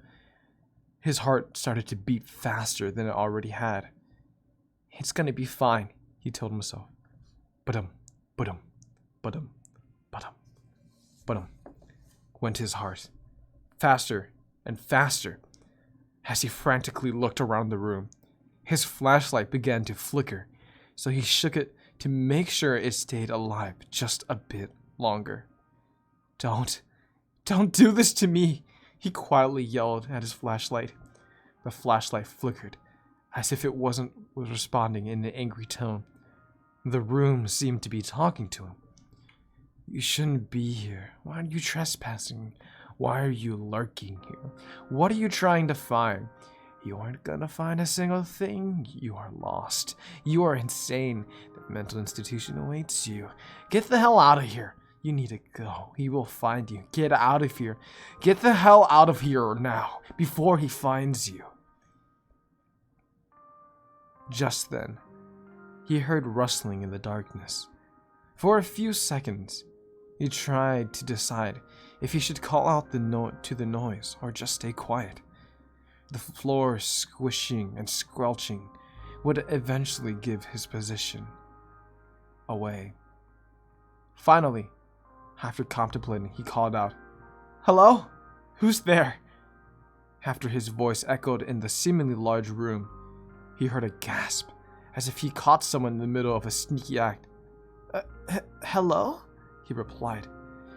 His heart started to beat faster than it already had. It's gonna be fine, he told himself. Ba-dum, ba-dum, ba-dum, ba-dum, ba-dum, went his heart. Faster and faster as he frantically looked around the room. His flashlight began to flicker, so he shook it to make sure it stayed alive just a bit longer. Don't do this to me, he quietly yelled at his flashlight. The flashlight flickered, as if it was responding in an angry tone. The room seemed to be talking to him. You shouldn't be here. Why are you trespassing? Why are you lurking here? What are you trying to find? You aren't gonna find a single thing. You are lost. You are insane. The mental institution awaits you. Get the hell out of here. You need to go. He will find you. Get out of here. Get the hell out of here now, before he finds you. Just then, he heard rustling in the darkness. For a few seconds, he tried to decide if he should call out to the noise or just stay quiet. The floor squishing and squelching would eventually give his position away. Finally, after contemplating, he called out, "Hello? Who's there?" After his voice echoed in the seemingly large room, he heard a gasp, as if he caught someone in the middle of a sneaky act. Hello? He replied,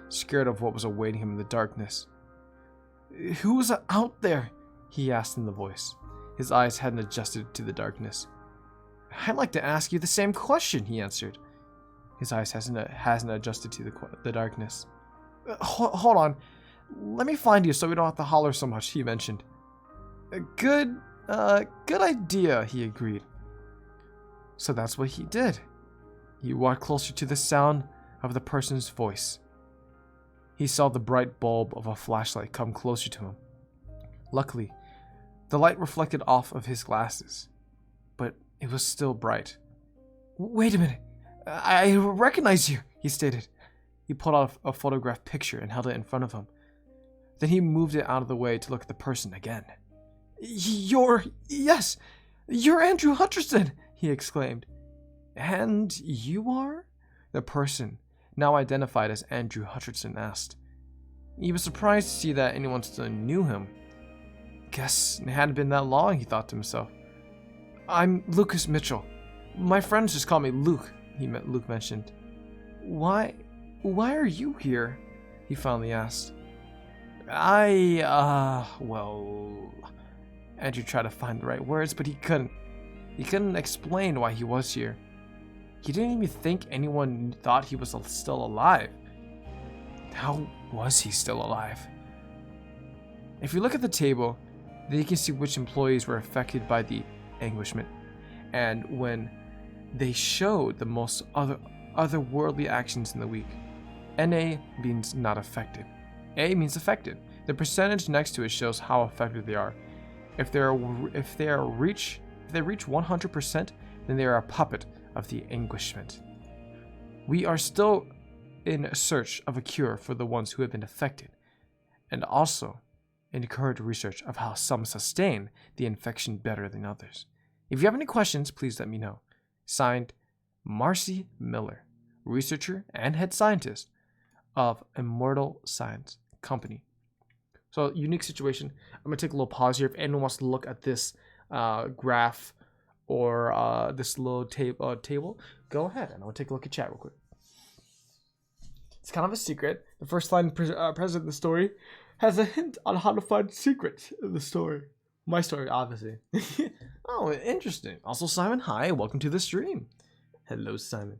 scared of what was awaiting him in the darkness. Who's out there? He asked in the voice. His eyes hadn't adjusted to the darkness. I'd like to ask you the same question, he answered. His eyes hasn't adjusted to the darkness. Hold on. Let me find you so we don't have to holler so much, he mentioned. Good idea, he agreed. So that's what he did. He walked closer to the sound of the person's voice. He saw the bright bulb of a flashlight come closer to him. Luckily, the light reflected off of his glasses, but it was still bright. Wait a minute. I recognize you, he stated. He pulled out a photographed picture and held it in front of him. Then he moved it out of the way to look at the person again. You're Andrew Hutcherson, he exclaimed. And you are? The person, now identified as Andrew Hutcherson, asked. He was surprised to see that anyone still knew him. Guess it hadn't been that long, he thought to himself. I'm Lucas Mitchell. My friends just call me Luke, Luke mentioned. Why are you here? He finally asked. Well... Andrew tried to find the right words, but he couldn't. He couldn't explain why he was here. He didn't even think anyone thought he was still alive. How was he still alive? If you look at the table, then you can see which employees were affected by the anguishment, and when they showed the most otherworldly actions in the week. NA means not affected. A means affected. The percentage next to it shows how affected they are. If they reach 100%, then they are a puppet of the anguishment. We are still in search of a cure for the ones who have been affected, and also encourage research of how some sustain the infection better than others. If you have any questions, please let me know. Signed, Marcy Miller, researcher and head scientist of Immortal Science Company. So, unique situation. I'm going to take a little pause here. If anyone wants to look at this graph or this little table, go ahead and I'll take a look at chat real quick. It's kind of a secret. The first line present in the story has a hint on how to find secrets in the story. My story, obviously. Oh, interesting. Also, Simon, hi, welcome to the stream. Hello, Simon.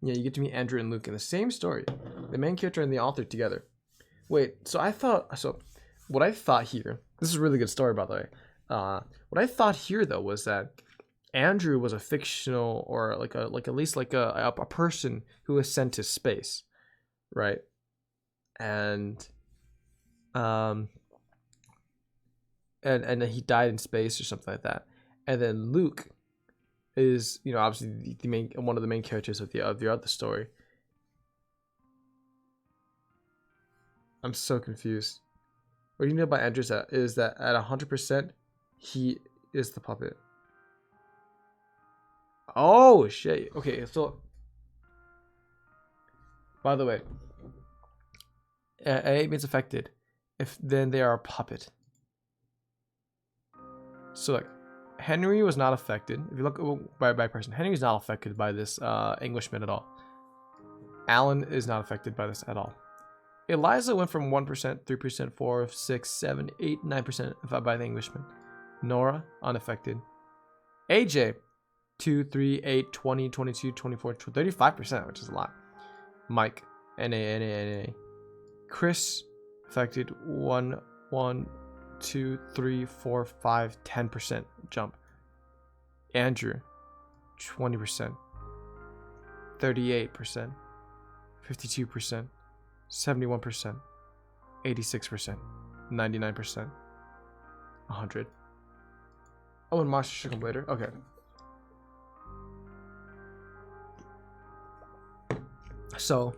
Yeah, you get to meet Andrew and Luke in the same story. The main character and the author together. Wait, what I thought here, this is a really good story, by the way. What I thought here, though, was that Andrew was a fictional, or like at least a person who was sent to space, right? And he died in space or something like that. And then Luke is, obviously one of the main characters of the other story. I'm so confused. What you know about Andrew is that at 100%, he is the puppet. Oh shit. Okay, so by the way, A means affected. If then they are a puppet. So like, Henry was not affected. If you look by person, Henry is not affected by this anguishment at all. Alan is not affected by this at all. Eliza went from 1%, 3%, 4, 6, 7, 8, 9% by the anguishment. Nora, unaffected. AJ, 2, 3, 8, 20, 22, 24, 35%, which is a lot. Mike, NA. Chris, affected 1, 2, 3, 4, 5, 10% jump. Andrew, 20%, 38%, 52%, 71%, 86%, 99%, 100. Oh, and Master should come later. Okay. So,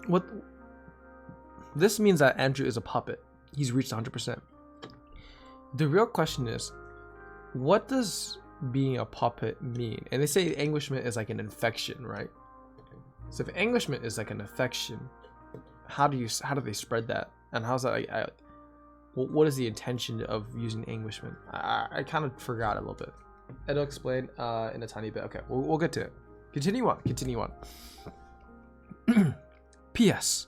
what this means that Andrew is a puppet. He's reached 100%. The real question is, what does being a puppet mean? And they say anguishment is like an infection, right? So if anguishment is like an infection, how do they spread that? And how's that? What is the intention of using anguishment? I kind of forgot a little bit. It'll explain in a tiny bit. Okay, we'll get to it. Continue on. P.S.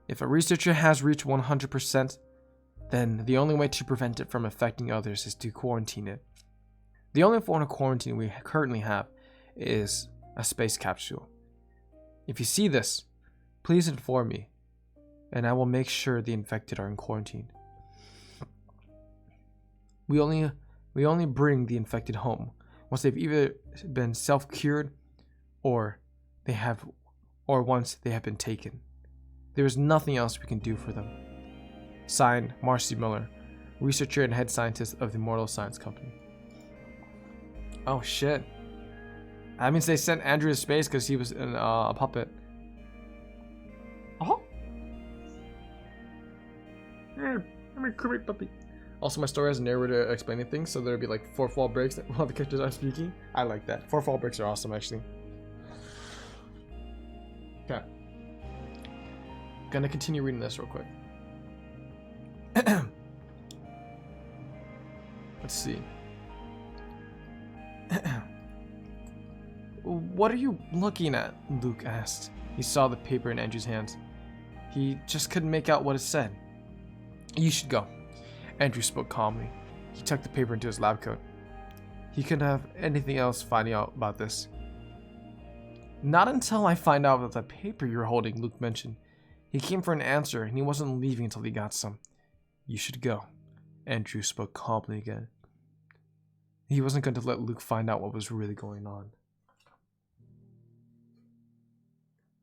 If a researcher has reached 100%, then the only way to prevent it from affecting others is to quarantine it. The only form of quarantine we currently have is a space capsule. If you see this, please inform me, and I will make sure the infected are in quarantine. We only bring the infected home once they've either been self-cured or once they have been taken. There is nothing else we can do for them. Signed, Marcy Miller, researcher and head scientist of the Immortal Science Company. Oh shit. That means they sent Andrew to space because he was a puppet. Oh. I'm a great puppy. Also, my story has a narrator explaining things, so there'll be like 4 fall breaks while the characters are speaking. I like that. 4 fall breaks are awesome, actually. Okay. Gonna continue reading this real quick. Let's see. What are you looking at? Luke asked. He saw the paper in Andrew's hands. He just couldn't make out what it said. You should go. Andrew spoke calmly. He tucked the paper into his lab coat. He couldn't have anything else finding out about this. Not until I find out about the paper you're holding, Luke mentioned. He came for an answer, and he wasn't leaving until he got some. You should go. Andrew spoke calmly again. He wasn't going to let Luke find out what was really going on.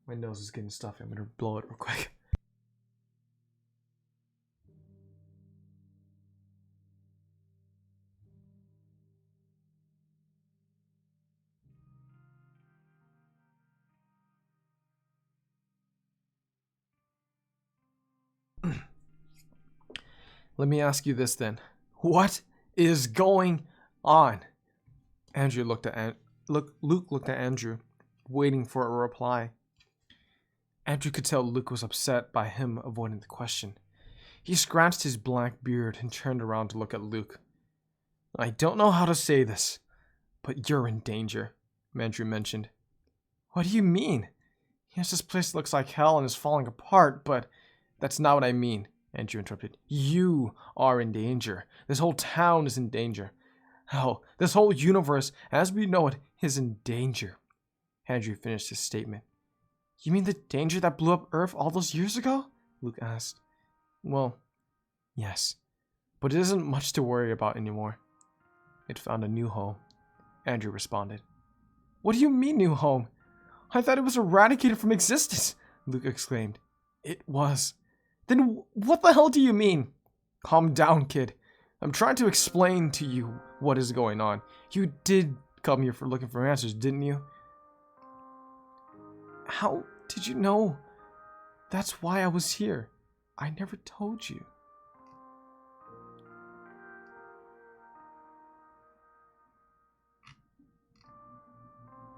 My nose is getting stuffy. I'm going to blow it real quick. Let me ask you this then. What is going on? Andrew looked at Luke looked at Andrew, waiting for a reply. Andrew could tell Luke was upset by him avoiding the question. He scratched his black beard and turned around to look at Luke. I don't know how to say this, but you're in danger, Andrew mentioned. What do you mean? Yes, this place looks like hell and is falling apart, but that's not what I mean. Andrew interrupted. You are in danger. This whole town is in danger. Hell, this whole universe, as we know it, is in danger. Andrew finished his statement. You mean the danger that blew up Earth all those years ago? Luke asked. Well, yes. But it isn't much to worry about anymore. It found a new home. Andrew responded. What do you mean, new home? I thought it was eradicated from existence, Luke exclaimed. It was. Then what the hell do you mean? Calm down, kid. I'm trying to explain to you what is going on. You did come here for looking for answers, didn't you? How did you know? That's why I was here. I never told you.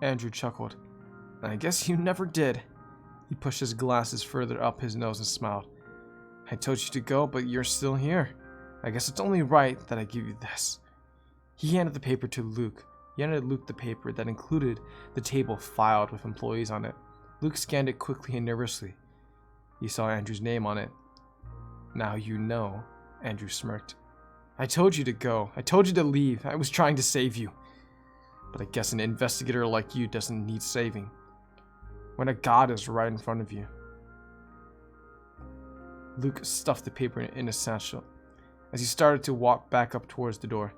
Andrew chuckled. I guess you never did. He pushed his glasses further up his nose and smiled. I told you to go, but you're still here. I guess it's only right that I give you this. He handed the paper to Luke. He handed Luke the paper that included the table filed with employees on it. Luke scanned it quickly and nervously. He saw Andrew's name on it. Now you know, Andrew smirked. I told you to go. I told you to leave. I was trying to save you. But I guess an investigator like you doesn't need saving. When a god is right in front of you. Luke stuffed the paper in his satchel. As he started to walk back up towards the door,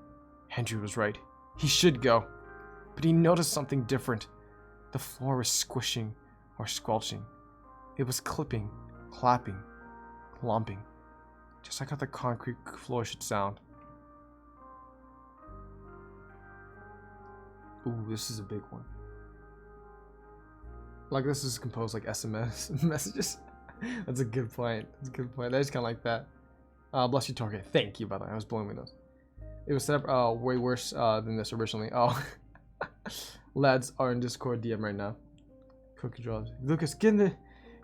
Andrew was right. He should go. But he noticed something different. The floor was squishing or squelching. It was clipping, clapping, clumping. Just like how the concrete floor should sound. Ooh, this is a big one. Like this is composed like SMS messages. That's a good point. That's a good point. I just kind of like that. Bless you, Target. Thank you, by the way. I was blowing my nose. It was set up way worse than this originally. Oh. Lads are in Discord DM right now. Cookie drops. Lucas, get in the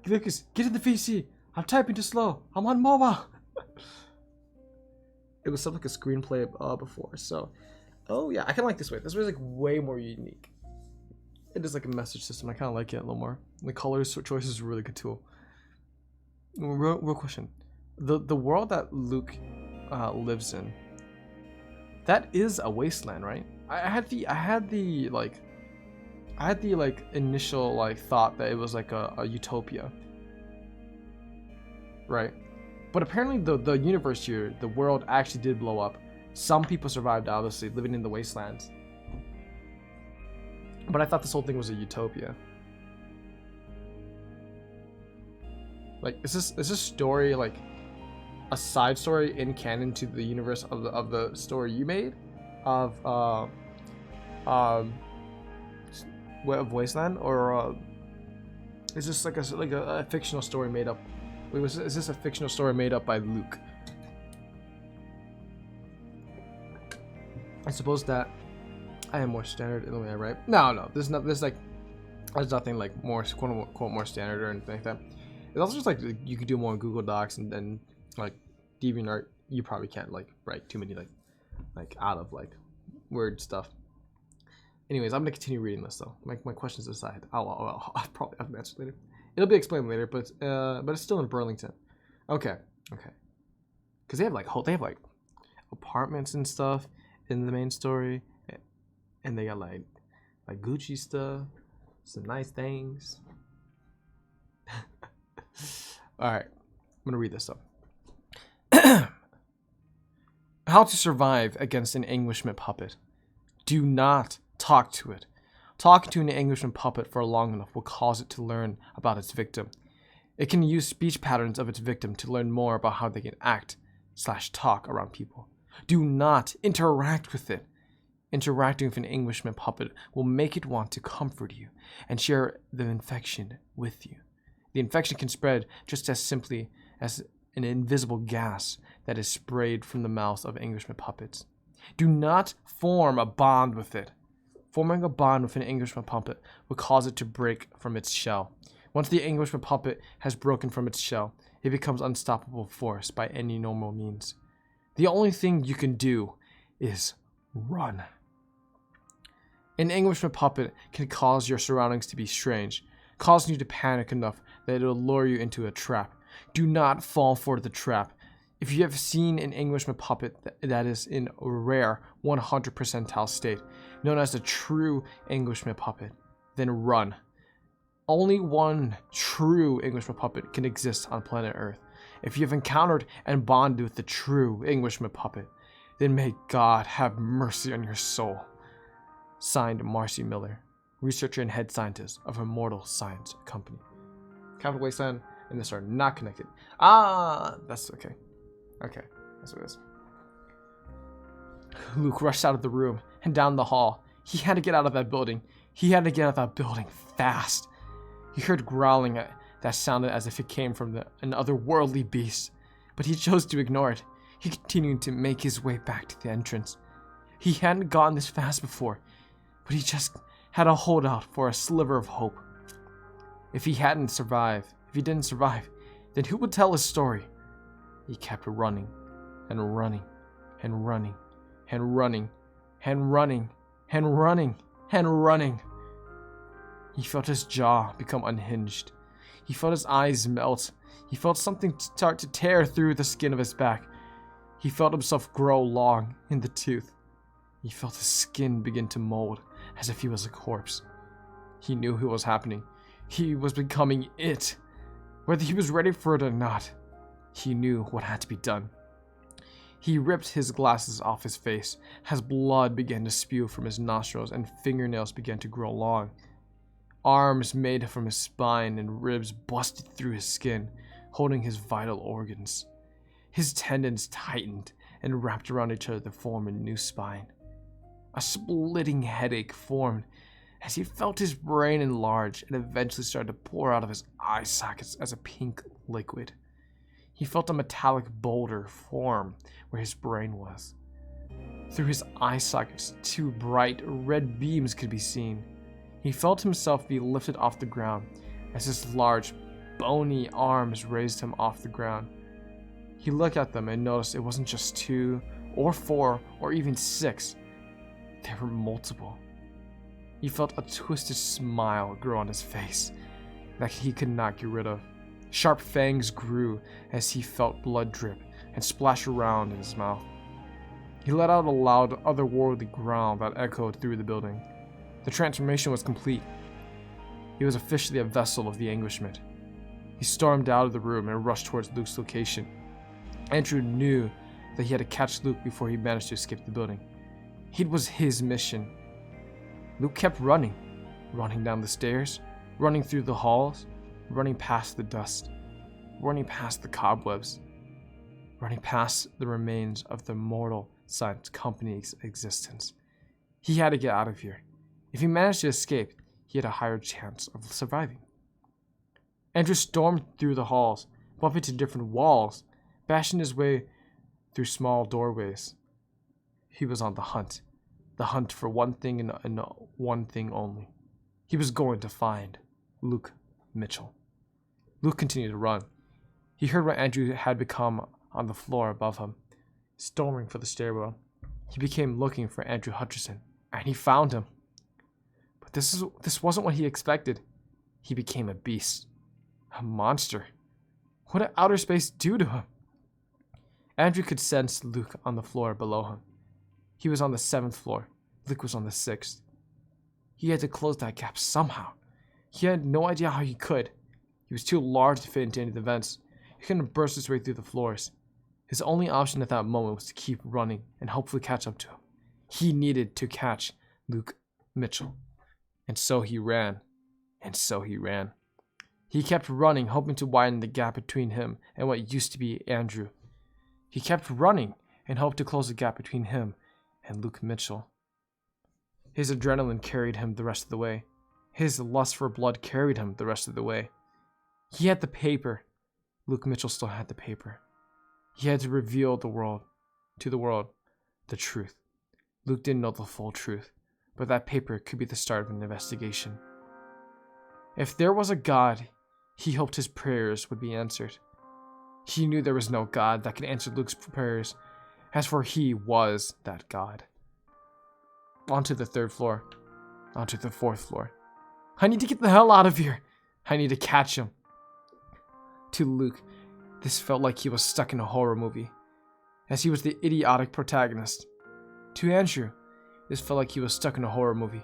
VC. I'm typing too slow. I'm on mobile. It was something like a screenplay before, so. Oh yeah, I kind of like this way. This way is like way more unique. It is like a message system. I kind of like it a little more. The colors choice is a really good tool. Real question. The world that Luke lives in, that is a wasteland, right? I had the initial thought that it was like a utopia, right? But apparently the universe here, the world actually did blow up. Some people survived, obviously, living in the wastelands. But I thought this whole thing was a utopia. Like, is this story like a side story in canon to the universe of the story you made of Wasteland, or is this like a fictional story made up? Wait, is this a fictional story made up by Luke? I suppose that I am more standard in the way I write. No, there's nothing like more quote unquote more standard or anything like that. It's also just like you could do more on Google Docs, and then like DeviantArt, you probably can't like write too many like out of like word stuff. Anyways, I'm gonna continue reading this though. My questions aside, I'll probably have an answer later. It'll be explained later, but it's still in Burlington. Okay. Because they have like apartments and stuff in the main story, and they got like Gucci stuff, some nice things. Alright. I'm going to read this up. How to survive against an Englishman puppet. Do not talk to it. Talking to an Englishman puppet for long enough will cause it to learn about its victim. It can use speech patterns of its victim to learn more about how they can act/talk around people. Do not interact with it. Interacting with an Englishman puppet will make it want to comfort you and share the infection with you. The infection can spread just as simply as an invisible gas that is sprayed from the mouths of Englishman puppets. Do not form a bond with it. Forming a bond with an Englishman puppet will cause it to break from its shell. Once the Englishman puppet has broken from its shell, it becomes unstoppable force by any normal means. The only thing you can do is run. An Englishman puppet can cause your surroundings to be strange, causing you to panic enough that it will lure you into a trap. Do not fall for the trap. If you have seen an Englishman puppet that is in a rare 100 percentile state, known as a true Englishman puppet, then run. Only one true Englishman puppet can exist on planet Earth. If you have encountered and bonded with the true Englishman puppet, then may God have mercy on your soul. Signed, Marcy Miller, researcher and head scientist of Immortal Science Company. Capital Wasteland and this are not connected. That's okay. Okay, that's what it is. Luke rushed out of the room and down the hall. He had to get out of that building. He had to get out of that building fast. He heard growling that sounded as if it came from an otherworldly beast, but he chose to ignore it. He continued to make his way back to the entrance. He hadn't gone this fast before, but he just had a holdout for a sliver of hope. If he didn't survive, then who would tell his story? He kept running and running and running and running and running and running and running. He felt his jaw become unhinged. He felt his eyes melt. He felt something start to tear through the skin of his back. He felt himself grow long in the tooth. He felt his skin begin to mold as if he was a corpse. He knew what was happening. He was becoming it. Whether he was ready for it or not, he knew what had to be done. He ripped his glasses off his face as blood began to spew from his nostrils and fingernails began to grow long. Arms made from his spine and ribs busted through his skin, holding his vital organs. His tendons tightened and wrapped around each other to form a new spine. A splitting headache formed as he felt his brain enlarge and eventually started to pour out of his eye sockets as a pink liquid. He felt a metallic boulder form where his brain was. Through his eye sockets, two bright red beams could be seen. He felt himself be lifted off the ground as his large, bony arms raised him off the ground. He looked at them and noticed it wasn't just 2 or 4 or even 6. There were multiple. He felt a twisted smile grow on his face that he could not get rid of. Sharp fangs grew as he felt blood drip and splash around in his mouth. He let out a loud, otherworldly growl that echoed through the building. The transformation was complete. He was officially a vessel of the Englishman. He stormed out of the room and rushed towards Luke's location. Andrew knew that he had to catch Luke before he managed to escape the building. It was his mission. Luke kept running down the stairs, running through the halls, running past the dust, running past the cobwebs, running past the remains of the Immortal Science Company's existence. He had to get out of here. If he managed to escape, he had a higher chance of surviving. Andrew stormed through the halls, bumping into different walls, bashing his way through small doorways. He was on the hunt for one thing and one thing only. He was going to find Luke Mitchell. Luke continued to run. He heard what Andrew had become on the floor above him, storming for the stairwell. He began looking for Andrew Hutcherson, and he found him. But this wasn't what he expected. He became a beast. A monster. What did outer space do to him? Andrew could sense Luke on the floor below him. He was on the 7th floor. Luke was on the 6th. He had to close that gap somehow. He had no idea how he could. He was too large to fit into any of the vents, He couldn't burst his way through the floors. His only option at that moment was to keep running and hopefully catch up to him. He needed to catch Luke Mitchell. And so he ran. And so he ran. He kept running, hoping to widen the gap between him and what used to be Andrew. He kept running and hoped to close the gap between him and Luke Mitchell. His adrenaline carried him the rest of the way. His lust for blood carried him the rest of the way. He had the paper. Luke Mitchell still had the paper. He had to reveal to the world, the truth. Luke didn't know the full truth, but that paper could be the start of an investigation. If there was a God, he hoped his prayers would be answered. He knew there was no God that could answer Luke's prayers, as for he was that God. Onto the 3rd floor. Onto the 4th floor. I need to get the hell out of here. I need to catch him. To Luke, this felt like he was stuck in a horror movie, as he was the idiotic protagonist. To Andrew, this felt like he was stuck in a horror movie,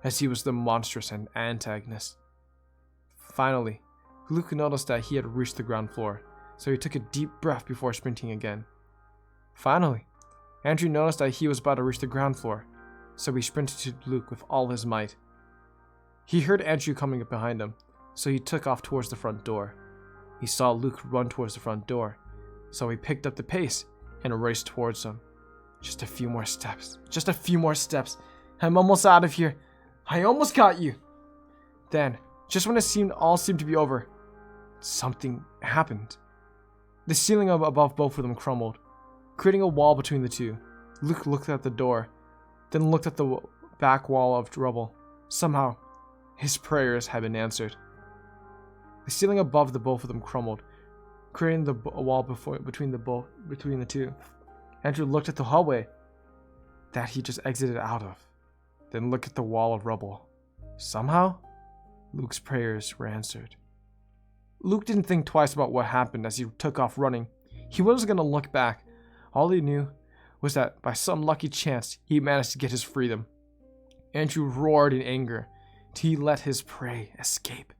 as he was the monstrous antagonist. Finally, Luke noticed that he had reached the ground floor, so he took a deep breath before sprinting again. Finally, Andrew noticed that he was about to reach the ground floor, so he sprinted to Luke with all his might. He heard Andrew coming up behind him, so he took off towards the front door. He saw Luke run towards the front door, so he picked up the pace and raced towards him. Just a few more steps. Just a few more steps. I'm almost out of here. I almost got you. Then, just when all seemed to be over, something happened. The ceiling above both of them crumbled, creating a wall between the two. Luke looked at the door, then looked at the back wall of rubble. Somehow, his prayers had been answered. The ceiling above the both of them crumbled, creating a wall between the two. Andrew looked at the hallway that he just exited out of, then looked at the wall of rubble. Somehow, Luke's prayers were answered. Luke didn't think twice about what happened as he took off running. He wasn't going to look back. All he knew was that by some lucky chance, he managed to get his freedom. Andrew roared in anger till he let his prey escape.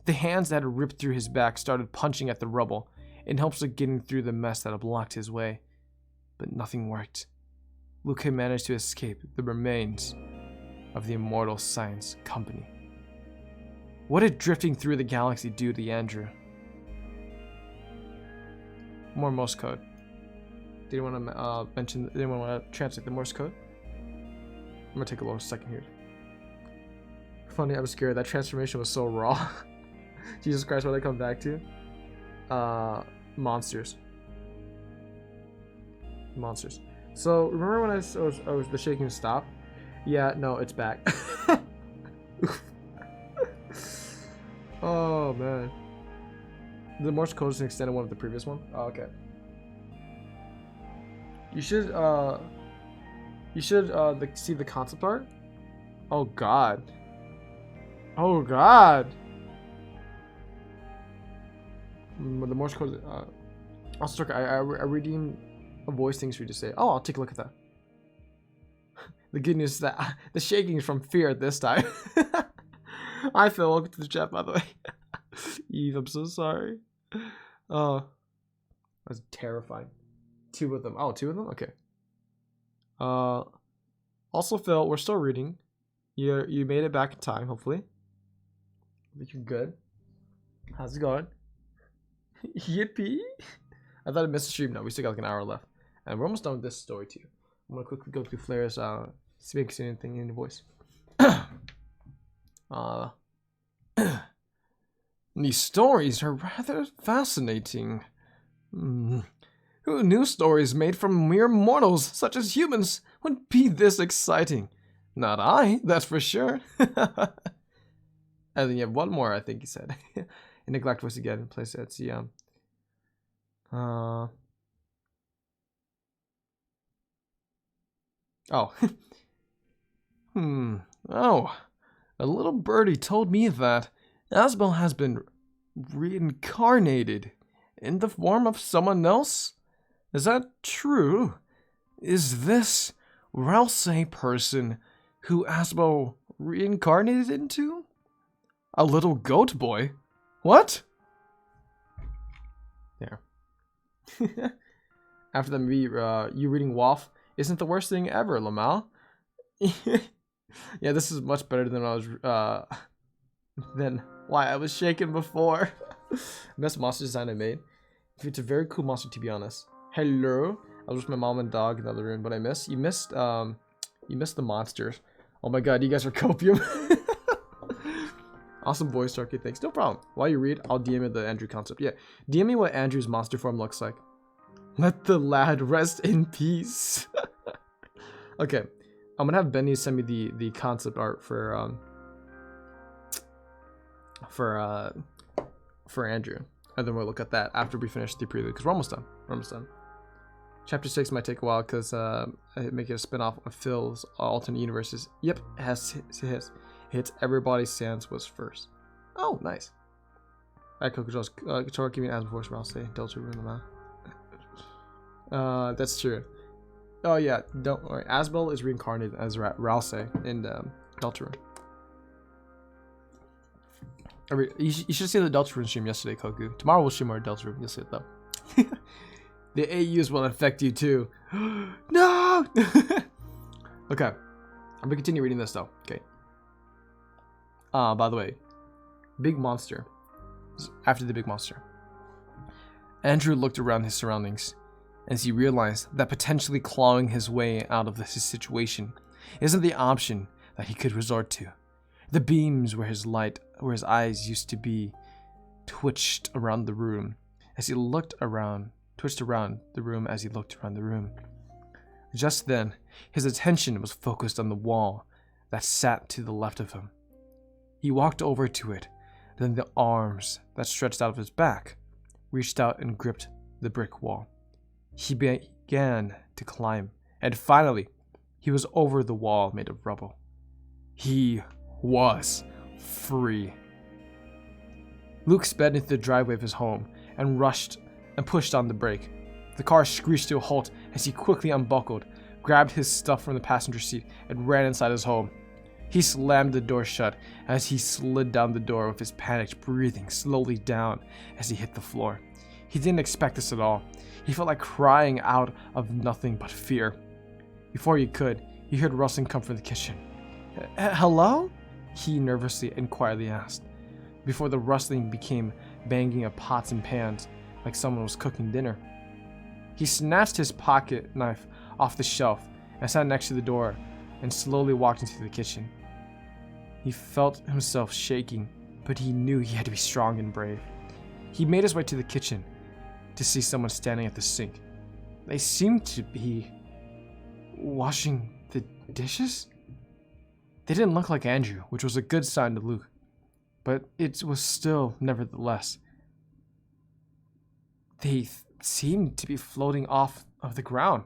The hands that had ripped through his back started punching at the rubble in hopes of getting through the mess that had blocked his way. But nothing worked. Luke had managed to escape the remains of the Immortal Science Company. What did drifting through the galaxy do to Andrew? More Morse code. Did anyone want to translate the Morse code? I'm gonna take a little second here. Funny, I was scared. That transformation was so raw. Jesus Christ, what did I come back to? Monsters. So remember when I was the shaking stop? Yeah, no, it's back. Oh man. The Morse code is an extended one of the previous one. Oh, okay. You should see the concept art. Oh god. Oh god. The Morse code. Also, I redeemed a voice things for you to say. Oh, I'll take a look at that. The good news is that the shaking is from fear this time. Hi Phil, welcome to the chat by the way. Eve, I'm so sorry. Oh, that's terrifying. Two of them. Oh, two of them? Okay. Also Phil, we're still reading. You made it back in time, hopefully. I think you're good. How's it going? Yippee! I thought I missed the stream. No, we still got like an hour left. And we're almost done with this story too. I'm gonna quickly go through Flair's see if I can see anything in your voice. These stories are rather fascinating. Who knew stories made from mere mortals such as humans would be this exciting? Not I, that's for sure. And then you have one more, I think he said. In Neglect voice again, place at CM. Oh. Oh. A little birdie told me that Asbel has been reincarnated in the form of someone else. Is that true? Is this Ralsei person who Asbel reincarnated into? A little goat boy? What? After the movie, you reading WAF isn't the worst thing ever, Lamal. Yeah, this is much better than I was, than why I was shaken before. Best monster design I made. It's a very cool monster, to be honest. Hello. I was with my mom and dog in the other room, but you missed the monsters. Oh my god, you guys are copium. Awesome voice, Turkey. Thanks. No problem. While you read, I'll DM you the Andrew concept. Yeah, DM me what Andrew's monster form looks like. Let the lad rest in peace. Okay, I'm gonna have Benny send me the concept art for Andrew, and then we'll look at that after we finish the prelude because we're almost done. Chapter 6 might take a while because make it a spin-off of Phil's alternate universes. Yep, it has hits Everybody Sans was first. Oh, nice. Alright, controller keeping as before, so I'll say Delta Room the map. That's true. Oh yeah, don't worry. Asbel is reincarnated as Ralsei in Deltarune. You should see the Deltarune stream yesterday, Koku. Tomorrow we'll stream our Deltarune. You'll see it though. The AUs will affect you too. No! Okay. I'm gonna continue reading this though. Okay. By the way, Big Monster. After the Big Monster. Andrew looked around his surroundings as he realized that potentially clawing his way out of his situation isn't the option that he could resort to. The beams where his eyes used to be twitched around the room as he looked around the room. Just then, his attention was focused on the wall that sat to the left of him. He walked over to it, then the arms that stretched out of his back reached out and gripped the brick wall. He began to climb, and finally, he was over the wall made of rubble. He was free. Luke sped into the driveway of his home and pushed on the brake. The car screeched to a halt as he quickly unbuckled, grabbed his stuff from the passenger seat, and ran inside his home. He slammed the door shut as he slid down the door with his panicked breathing slowly down as he hit the floor. He didn't expect this at all. He felt like crying out of nothing but fear. Before he could, he heard rustling come from the kitchen. Hello? He nervously and quietly asked, before the rustling became banging of pots and pans like someone was cooking dinner. He snatched his pocket knife off the shelf and sat next to the door and slowly walked into the kitchen. He felt himself shaking, but he knew he had to be strong and brave. He made his way to the kitchen to see someone standing at the sink. They seemed to be washing the dishes? They didn't look like Andrew, which was a good sign to Luke, but it was still, nevertheless. They seemed to be floating off of the ground.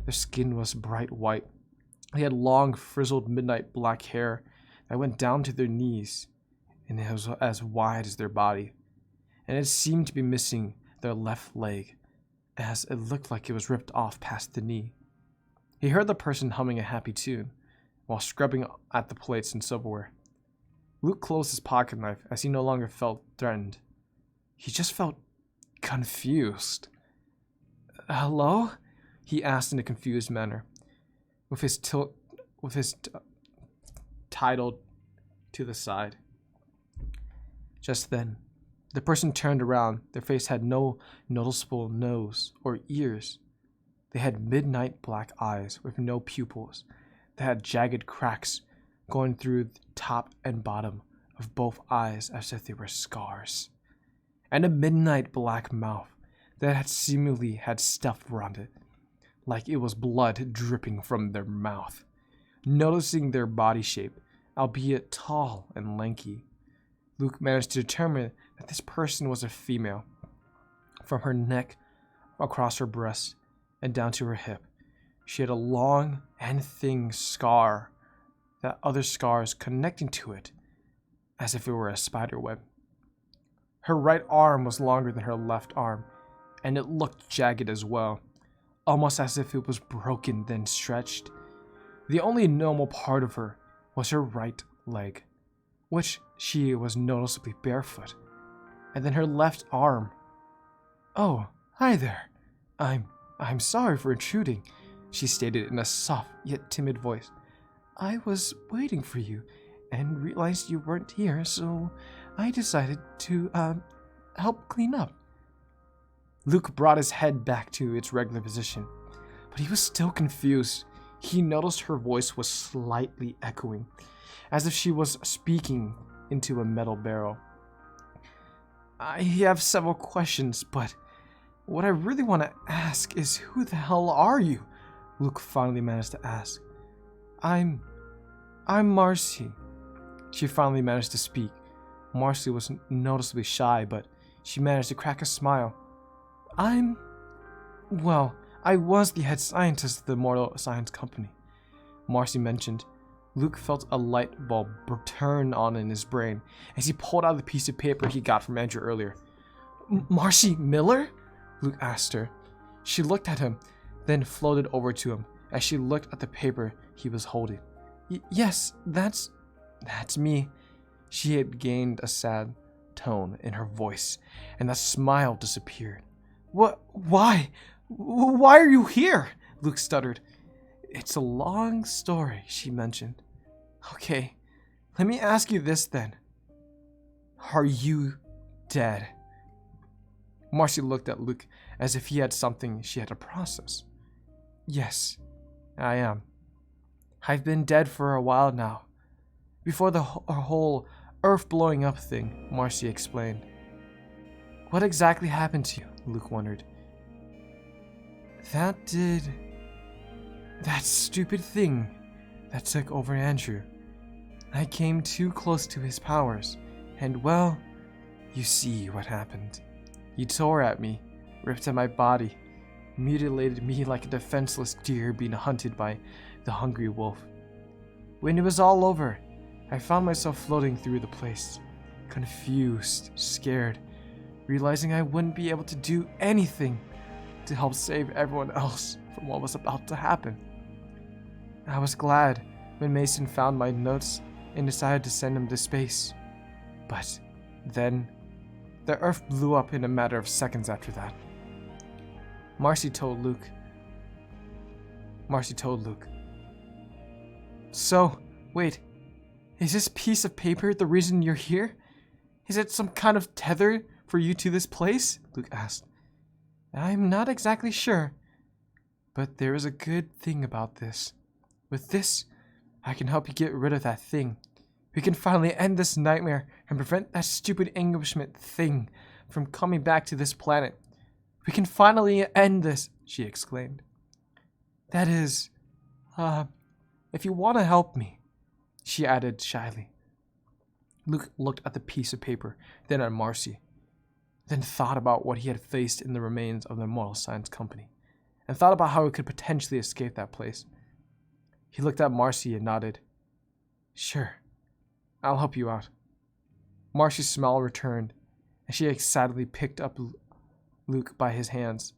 Their skin was bright white. They had long, frizzled midnight black hair that went down to their knees, and it was as wide as their body. And it seemed to be missing their left leg, as it looked like it was ripped off past the knee. He heard the person humming a happy tune, while scrubbing at the plates and silverware. Luke closed his pocket knife as he no longer felt threatened. He just felt confused. Hello? He asked in a confused manner, with his titled to the side. Just then, the person turned around. Their face had no noticeable nose or ears. They had midnight black eyes with no pupils. They had jagged cracks going through the top and bottom of both eyes as if they were scars. And a midnight black mouth that had seemingly had stuff around it, like it was blood dripping from their mouth. Noticing their body shape, albeit tall and lanky, Luke managed to determine that this person was a female. From her neck, across her breast, and down to her hip, she had a long and thin scar, that other scars connecting to it, as if it were a spider web. Her right arm was longer than her left arm, and it looked jagged as well, almost as if it was broken then stretched. The only normal part of her was her right leg, which she was noticeably barefoot, and then her left arm. Oh, hi there. I'm sorry for intruding, she stated in a soft yet timid voice. I was waiting for you and realized you weren't here, so I decided to, help clean up. Luke brought his head back to its regular position, but he was still confused. He noticed her voice was slightly echoing, as if she was speaking into a metal barrel. I have several questions, but what I really want to ask is, who the hell are you? Luke finally managed to ask. I'm Marcy. She finally managed to speak. Marcy was noticeably shy, but she managed to crack a smile. Well, I was the head scientist of the Immortal Science Company, Marcy mentioned. Luke felt a light bulb turn on in his brain as he pulled out the piece of paper he got from Andrew earlier. Marcy Miller? Luke asked her. She looked at him, then floated over to him as she looked at the paper he was holding. Yes, that's me. She had gained a sad tone in her voice, and the smile disappeared. Why? Why are you here? Luke stuttered. It's a long story, she mentioned. Okay, let me ask you this then. Are you dead? Marcy looked at Luke as if he had something she had to process. Yes, I am. I've been dead for a while now. Before the whole Earth blowing up thing, Marcy explained. What exactly happened to you? Luke wondered. That stupid thing that took over Andrew. I came too close to his powers, and well, you see what happened. He tore at me, ripped at my body, mutilated me like a defenseless deer being hunted by the hungry wolf. When it was all over, I found myself floating through the place, confused, scared, realizing I wouldn't be able to do anything to help save everyone else from what was about to happen. I was glad when Mason found my notes and decided to send them to space. But then, the Earth blew up in a matter of seconds after that. Marcy told Luke. So, wait, is this piece of paper the reason you're here? Is it some kind of tether for you to this place? Luke asked. I'm not exactly sure, but there is a good thing about this. With this, I can help you get rid of that thing. We can finally end this nightmare and prevent that stupid Englishman thing from coming back to this planet. We can finally end this, she exclaimed. That is, if you want to help me, she added shyly. Luke looked at the piece of paper, then at Marcy, then thought about what he had faced in the remains of the Immortal Science Company, and thought about how he could potentially escape that place. He looked at Marcy and nodded. Sure, I'll help you out. Marcy's smile returned, and she excitedly picked up Luke by his hands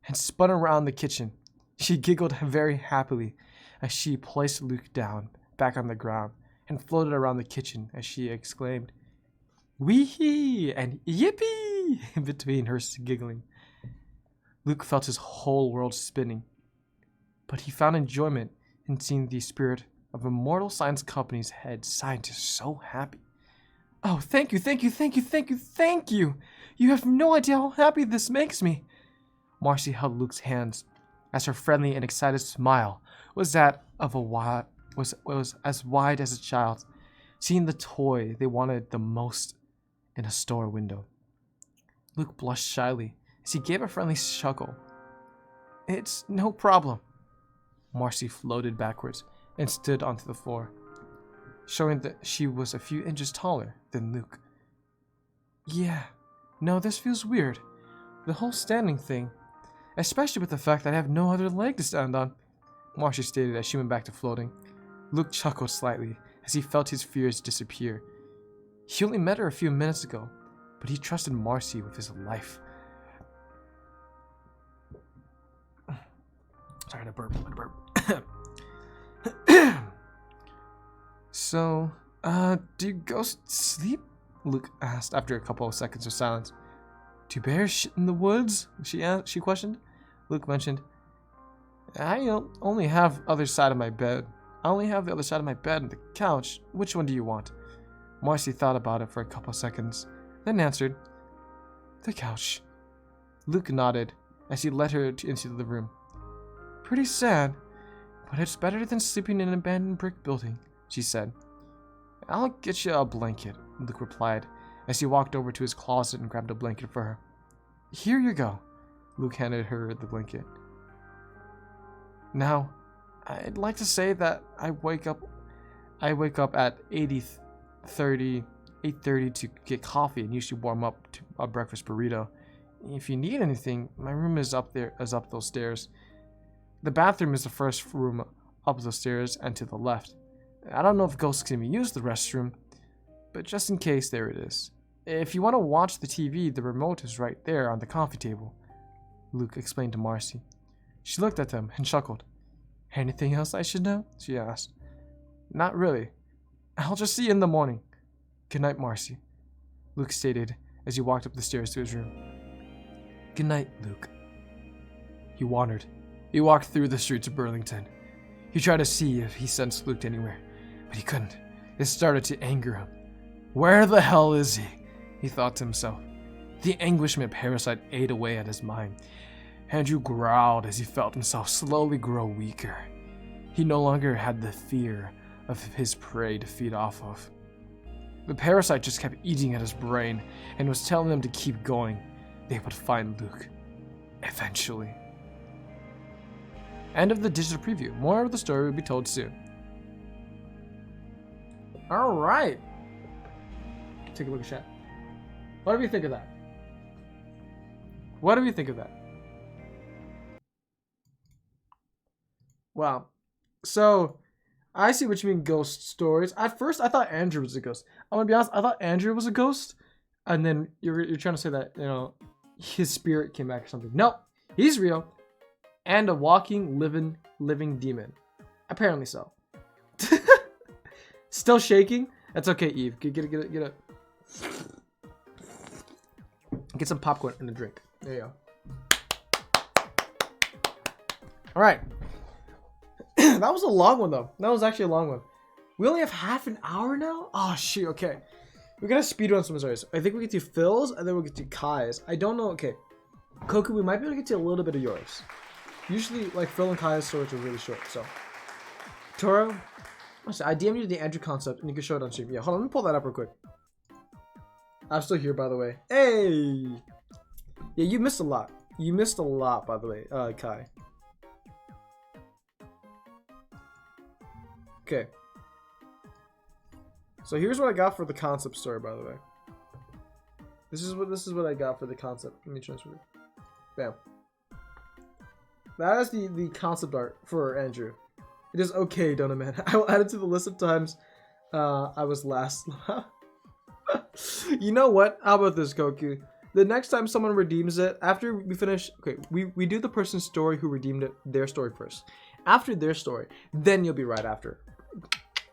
and spun around the kitchen. She giggled very happily as she placed Luke down, back on the ground, and floated around the kitchen as she exclaimed, "Wee-hee!" and "Yippee!" in between her giggling. Luke felt his whole world spinning, but he found enjoyment in seeing the spirit of Immortal Science Company's head scientist so happy. Oh, thank you, thank you, thank you, thank you, thank you! You have no idea how happy this makes me! Marcy held Luke's hands, as her friendly and excited smile was that of was as wide as a child's, seeing the toy they wanted the most in a store window. Luke blushed shyly as he gave a friendly chuckle. It's no problem. Marcy floated backwards and stood onto the floor, showing that she was a few inches taller than Luke. Yeah, no, this feels weird. The whole standing thing, especially with the fact that I have no other leg to stand on, Marcy stated as she went back to floating. Luke chuckled slightly as he felt his fears disappear. He only met her a few minutes ago, but he trusted Marcy with his life. Sorry to burp. So, do ghosts sleep? Luke asked after a couple of seconds of silence. Do bears shit in the woods? She questioned. Luke mentioned. I only have other side of my bed. I only have the other side of my bed and the couch. Which one do you want? Marcy thought about it for a couple seconds, then answered, the couch. Luke nodded as he led her into the room. Pretty sad, but it's better than sleeping in an abandoned brick building, she said. I'll get you a blanket, Luke replied as he walked over to his closet and grabbed a blanket for her. Here you go. Luke handed her the blanket. Now, I'd like to say that I wake up at 8:30 to get coffee and usually warm up to a breakfast burrito. If you need anything, my room is up those stairs. The bathroom is the first room up those stairs and to the left. I don't know if ghosts can even use the restroom, but just in case, there it is. If you want to watch the TV, the remote is right there on the coffee table, Luke explained to Marcy. She looked at them and chuckled. Anything else I should know? She asked. Not really. I'll just see you in the morning. Good night, Marcy, Luke stated as he walked up the stairs to his room. Good night, Luke. He wandered. He walked through the streets of Burlington. He tried to see if he sensed Luke anywhere, but he couldn't. It started to anger him. Where the hell is he? He thought to himself. The anguishment parasite ate away at his mind. Andrew growled as he felt himself slowly grow weaker. He no longer had the fear of his prey to feed off of. The parasite just kept eating at his brain and was telling him to keep going. They would find Luke. Eventually. End of the digital preview. More of the story will be told soon. Alright. Take a look at chat. What do you think of that? What do you think of that? Wow. So, I see what you mean, ghost stories. At first, I thought Andrew was a ghost. I'm gonna be honest, I thought Andrew was a ghost. And then you're trying to say that, his spirit came back or something. Nope. He's real. And a walking, living demon. Apparently so. Still shaking? That's okay, Eve. Get it. Get some popcorn and a drink. There you go. Alright. That was a long one, though. That was actually a long one. We only have half an hour now? Oh, shoot. Okay. We're going to speedrun some stories. I think we get to Phil's, and then we'll get to Kai's. I don't know. Okay. Koku, we might be able to get to a little bit of yours. Usually, like, Phil and Kai's stories are really short, so. Toro, I DM'd you the Andrew concept, and you can show it on stream. Yeah, hold on. Let me pull that up real quick. I'm still here, by the way. Hey! Yeah, you missed a lot. You missed a lot, by the way, Kai. Okay. So here's what I got for the concept story, by the way. This is what I got for the concept. Let me transfer it. Bam. That is the concept art for Andrew. It is okay, Donovan. I will add it to the list of times I was last. You know what? How about this, Goku? The next time someone redeems it, after we finish, okay, we do the person's story who redeemed it, their story first. After their story, then you'll be right after.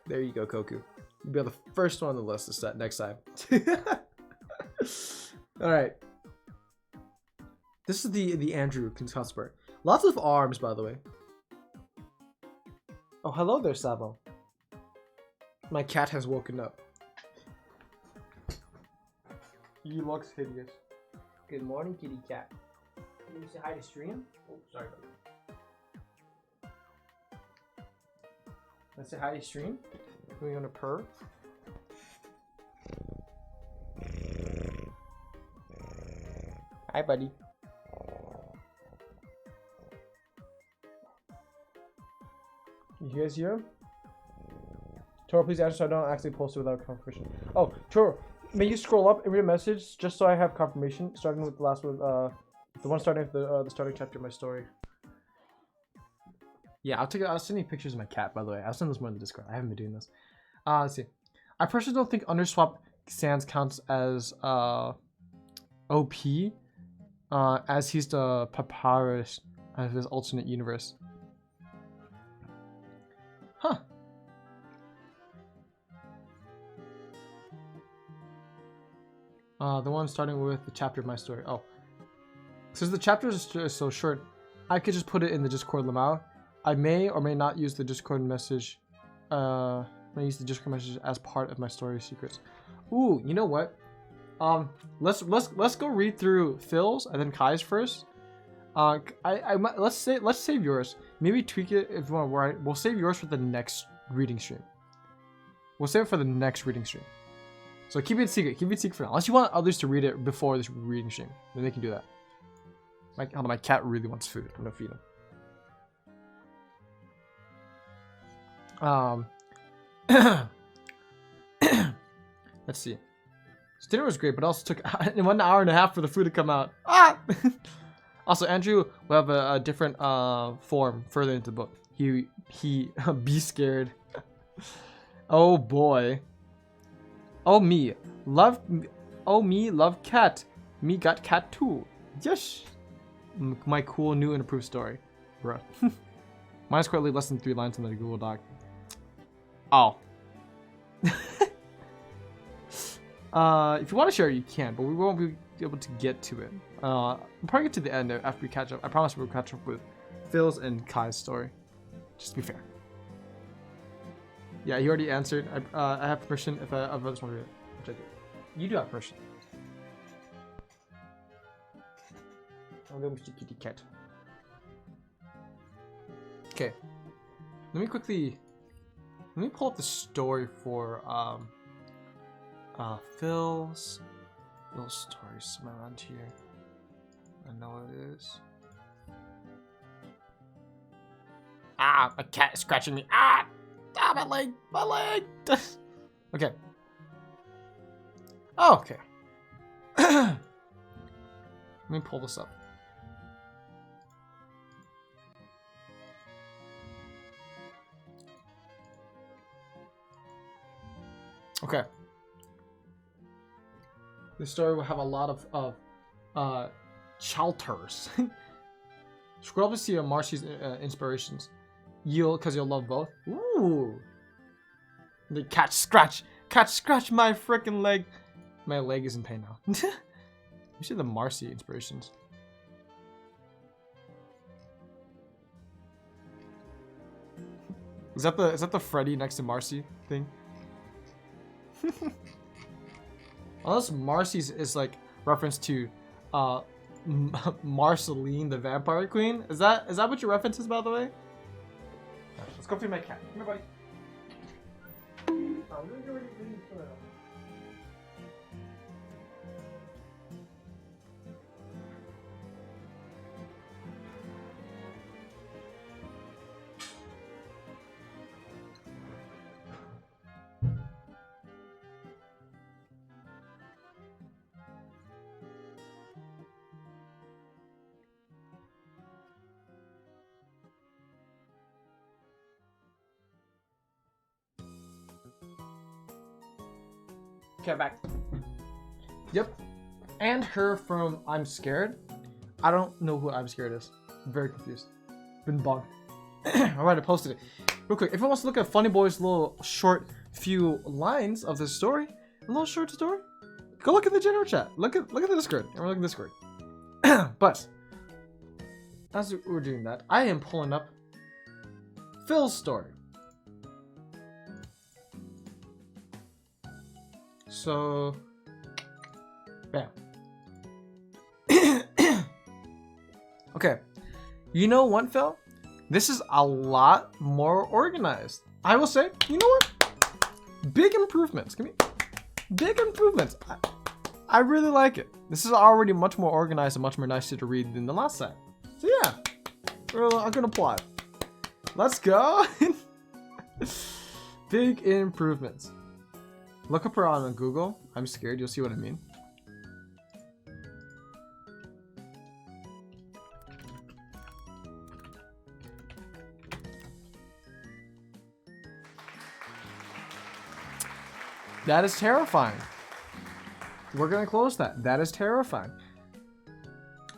There you go, Goku. You'll be on the first one on the list to set next time. Alright. This is the Andrew concept art. Lots of arms, by the way. Oh, hello there, Sabo. My cat has woken up. He looks hideous. Good morning, kitty cat. Can you say hi to stream? Oh, sorry. Let's say hi to stream. Are we gonna purr? Hi, buddy. You guys hear him? Toro, please answer so I don't actually post it without confirmation. Oh, Toro, may you scroll up and read a message just so I have confirmation, starting with the last one, the one starting with the starting chapter of my story. Yeah, I'll send you pictures of my cat, by the way. I'll send this more in the Discord. I haven't been doing this. Let's see. I personally don't think Underswap Sans counts as OP, as he's the Papyrus of his alternate universe. Huh. The one starting with the chapter of my story. Oh. Since the chapters are so short, I could just put it in the Discord Lamau. I may or may not use the Discord message. May use the Discord message as part of my story secrets. Ooh, you know what? Let's go read through Phil's and then Kai's first. Let's save yours. Maybe tweak it if you want to. Right, we'll save yours for the next reading stream. We'll save it for the next reading stream. So keep it secret. Keep it secret for now. Unless you want others to read it before this reading stream, then they can do that. Hold on, my cat really wants food. I'm gonna feed him. Let's see. So dinner was great, but also took 1 hour and a half for the food to come out. Ah! Also, Andrew will have a different form further into the book. He be scared. Oh boy. Oh me love cat. Me got cat too. Yes. My cool new and improved story, bro. Mine's currently less than 3 lines in the Google Doc. Oh. If you want to share, you can, but we won't be able to get to it. We'll probably get to the end after we catch up. I promise we'll catch up with Phil's and Kai's story. Just to be fair. Yeah, he already answered. I have permission if I just want to read it. Which I do. You do have permission. Oh, then we should kitty cat. Okay. Let me pull up the story for Phil's story somewhere around here. I know it is. Ah, a cat is scratching me. Ah, my leg, Okay. Oh, okay. Let me pull this up. Okay. This story will have a lot of shelters. Scroll up to see Marcy's inspirations. Because you'll love both. Ooh. The cat scratch my freaking leg. My leg is in pain now. You see the Marcy inspirations. Is that the Freddy next to Marcy thing? Unless Marcy's is like reference to Marceline the Vampire Queen. Is that what your reference is, by the way? Let's go feed my cat. Come here, buddy. Okay, back. Yep. And her from I'm Scared. I don't know who I'm Scared is. I'm very confused. Been bugged. Alright, I posted it. Real quick, if anyone wants to look at Funny Boy's little short few lines of this story, a little short story, go look at the general chat. Look at the Discord. And we're looking at Discord. But as we're doing that, I am pulling up Phil's story. So, bam. Okay, you know what, Phil? This is a lot more organized. I will say, you know what? Big improvements. Big improvements. I really like it. This is already much more organized and much more nicer to read than the last set. So yeah, I'm gonna apply. Let's go. Big improvements. Look up her on Google. I'm Scared. You'll see what I mean. That is terrifying. We're gonna close that. That is terrifying.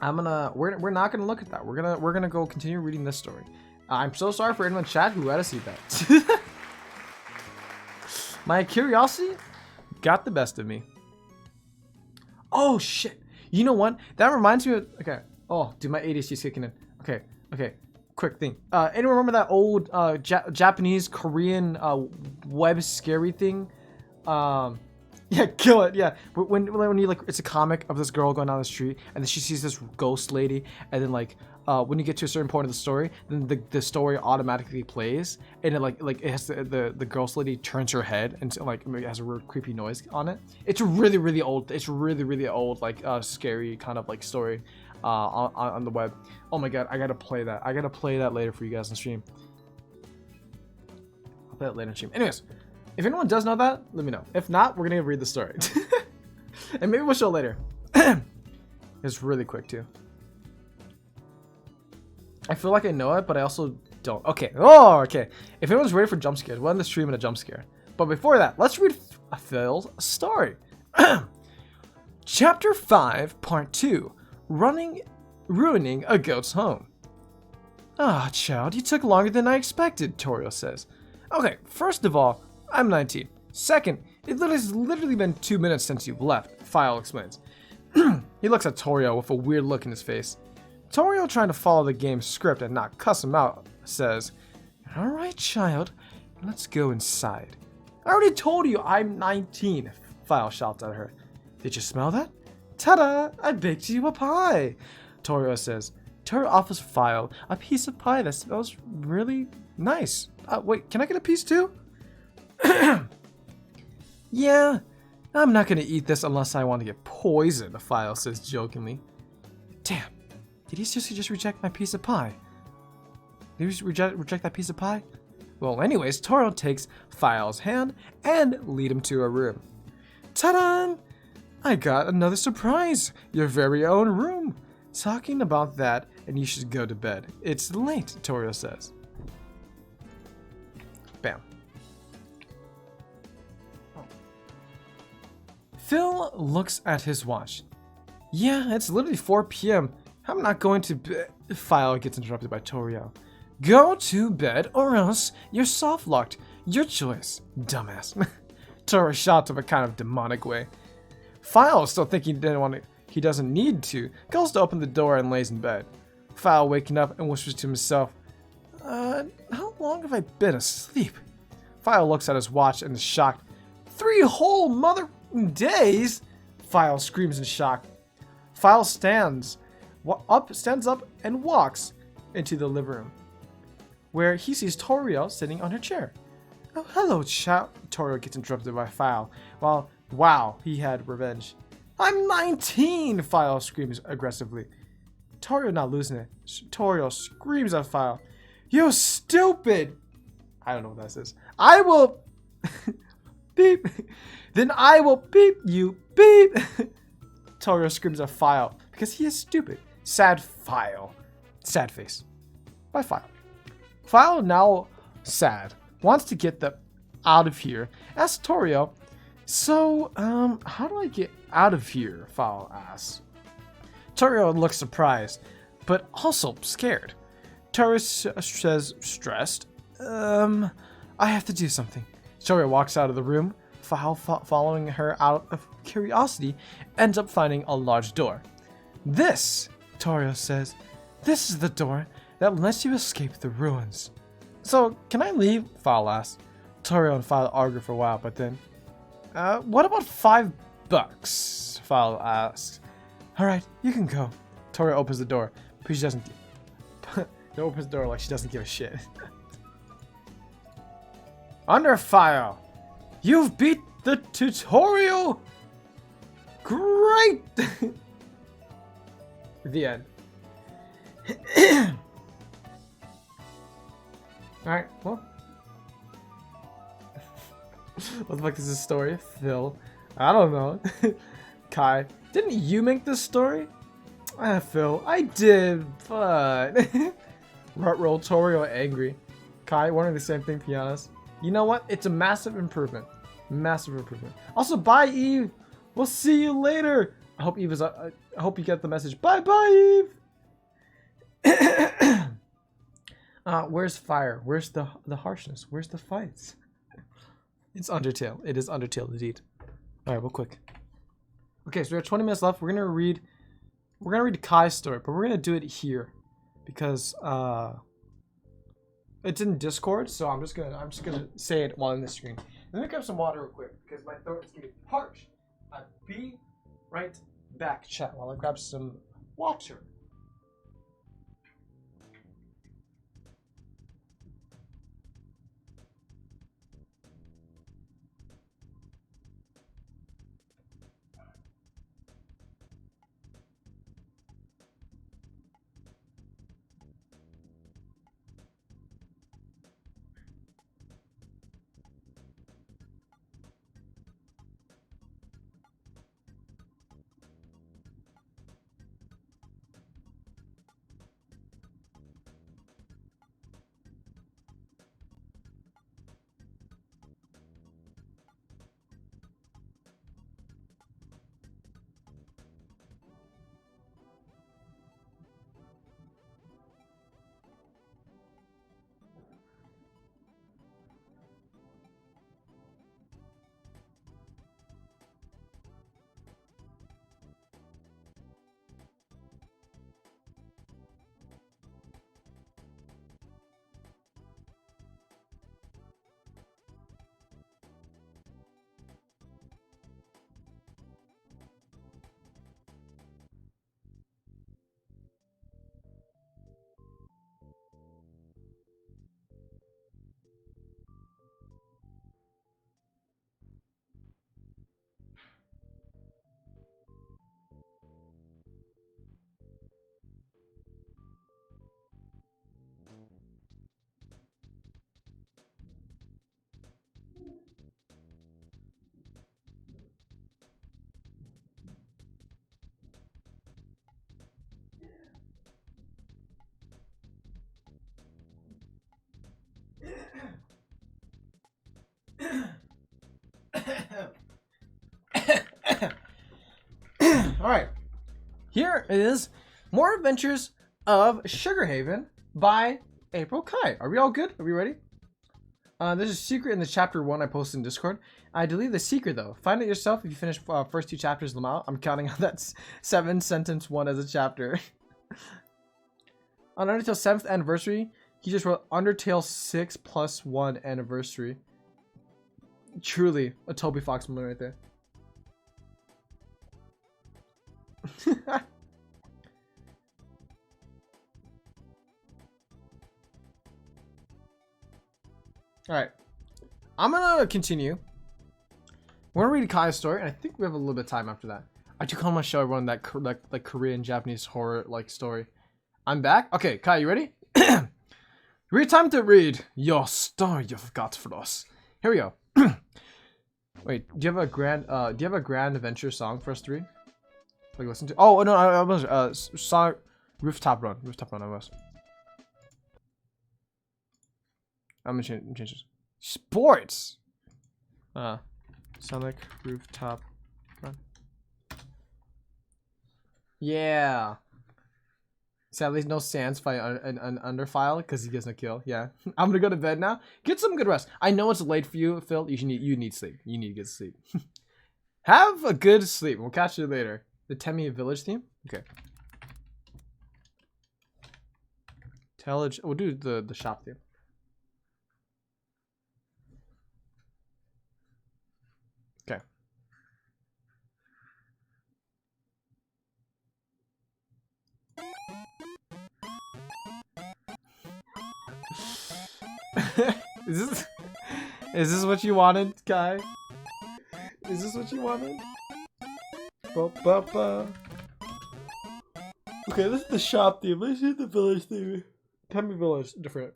We're not gonna look at that. We're gonna go continue reading this story. I'm so sorry for anyone in chat who had to see that. My curiosity got the best of me. Oh shit! You know what? That reminds me of. Okay. Oh, dude, my ADHD is kicking in. Okay. Okay, quick thing. Anyone remember that old Japanese Korean web scary thing? Yeah, kill it. Yeah, but when you like, it's a comic of this girl going down the street, and then she sees this ghost lady, and then like when you get to a certain point of the story, then the story automatically plays, and it like it has the ghost lady turns her head and like it has a real creepy noise on it. It's really old. It's really old, like scary kind of like story on the web. Oh my god, I gotta play that. I gotta play that later for you guys on stream. I'll play that later on stream. Anyways, if anyone does know that, let me know. If not, we're gonna read the story. And maybe we'll show it later. It's really quick too. I feel like I know it, but I also don't. Okay. Oh, okay. If anyone's ready for jump scares, we'll end the stream in a jump scare. But before that, let's read Phil's story. Chapter 5, Part 2. Ruining a goat's home. Ah, child, you took longer than I expected, Toriel says. Okay, first of all, I'm 19. Second, it has literally been 2 minutes since you've left, File explains. He looks at Toriel with a weird look in his face. Toriel, trying to follow the game's script and not cuss him out, says, Alright, child, let's go inside. I already told you I'm 19, File shouts at her. Did you smell that? Ta-da! I baked you a pie! Toriel says. Toriel offers File a piece of pie that smells really nice. Wait, can I get a piece too? Yeah, I'm not gonna eat this unless I want to get poisoned, File says jokingly. Damn, did he seriously just reject my piece of pie? Did he reject that piece of pie? Well, anyways, Toriel takes File's hand and lead him to a room. Ta-da! I got another surprise! Your very own room! Talking about that, and you should go to bed. It's late, Toriel says. Bam. Phil looks at his watch. Yeah, it's literally 4 p.m. I'm not going to bed. File gets interrupted by Toriel. Go to bed or else you're soft-locked. Your choice, dumbass. Toriel shouts in a kind of demonic way. File, still thinking he doesn't need to, goes to open the door and lays in bed. File waking up and whispers to himself, how long have I been asleep? File looks at his watch and is shocked. 3 whole mother days? File screams in shock. File stands up and walks into the living room, where he sees Toriel sitting on her chair. Oh, hello, child. Toriel gets interrupted by File. Wow, he had revenge. I'm 19, File screams aggressively. Toriel not losing it. Toriel screams at File. You stupid! I don't know what that says. I will... beep. Then I will beep you. Beep! Toriel screams at File because he is stupid. Sad File. Sad face. By File. File, now sad, wants to get them out of here. Asks Toriel, so, how do I get out of here? File asks. Toriel looks surprised, but also scared. Toriel says, stressed, I have to do something. Toriel walks out of the room. File, following her out of curiosity, ends up finding a large door. This, Toriel says, this is the door that lets you escape the ruins. So, can I leave? File asks. Toriel and File argue for a while, but then, what about $5? File asks. Alright, you can go. Toriel opens the door, but she doesn't. Opens the door like she doesn't give a shit. Under File, you've beat the tutorial! Great! The end. Alright, well. What the fuck is this story? Phil. I don't know. Kai. Didn't you make this story? Phil. I did, but... Rutroll, Toriel, angry. Kai, wondering the same thing, to be honest. You know what? It's a massive improvement. Massive improvement. Also, bye, Eve. We'll see you later. I hope Eve is. I hope you get the message. Bye, bye, Eve. Where's fire? Where's the harshness? Where's the fights? It's Undertale. It is Undertale indeed. All right, real quick. Okay, so we have 20 minutes left. We're gonna read Kai's story, but we're gonna do it here. because it's in Discord, so I'm just gonna say it while in the screen. Let me grab some water real quick because my throat is getting parched. I'll be right back, chat, while I grab some water. All right, here is more adventures of Sugar Haven by April Kai. Are we all good? Are we ready? There's a secret in the chapter 1 I posted in Discord. I deleted the secret though. Find it yourself if you finish first 2 chapters of Lamau. I'm counting on that 7 sentence 1 as a chapter. On Undertale 7th anniversary, he just wrote Undertale 6 + 1 anniversary. Truly a Toby Fox moment right there. Alright. I'm gonna continue. We're gonna read Kai's story, and I think we have a little bit of time after that. I do kind of show everyone that like Korean Japanese horror like story. I'm back. Okay, Kai, you ready? Read time to read your story you've got for us. Here we go. Wait, do you have a grand adventure song for us to read? Like listen to. Oh no, I was song Rooftop Run. I was. I'm gonna change this. Sports. Sonic Rooftop Run. Yeah. Sadly, no Sans fight an under file because he gets no kill. Yeah. I'm gonna go to bed now. Get some good rest. I know it's late for you, Phil. You need sleep. You need to get sleep. Have a good sleep. We'll catch you later. The Temmie Village theme? Okay. We'll do the shop theme. Okay. Is this what you wanted, Kai? Is this what you wanted? Ba. Okay, this is the shop theme. Let's do the village theme. Temmie Village, different.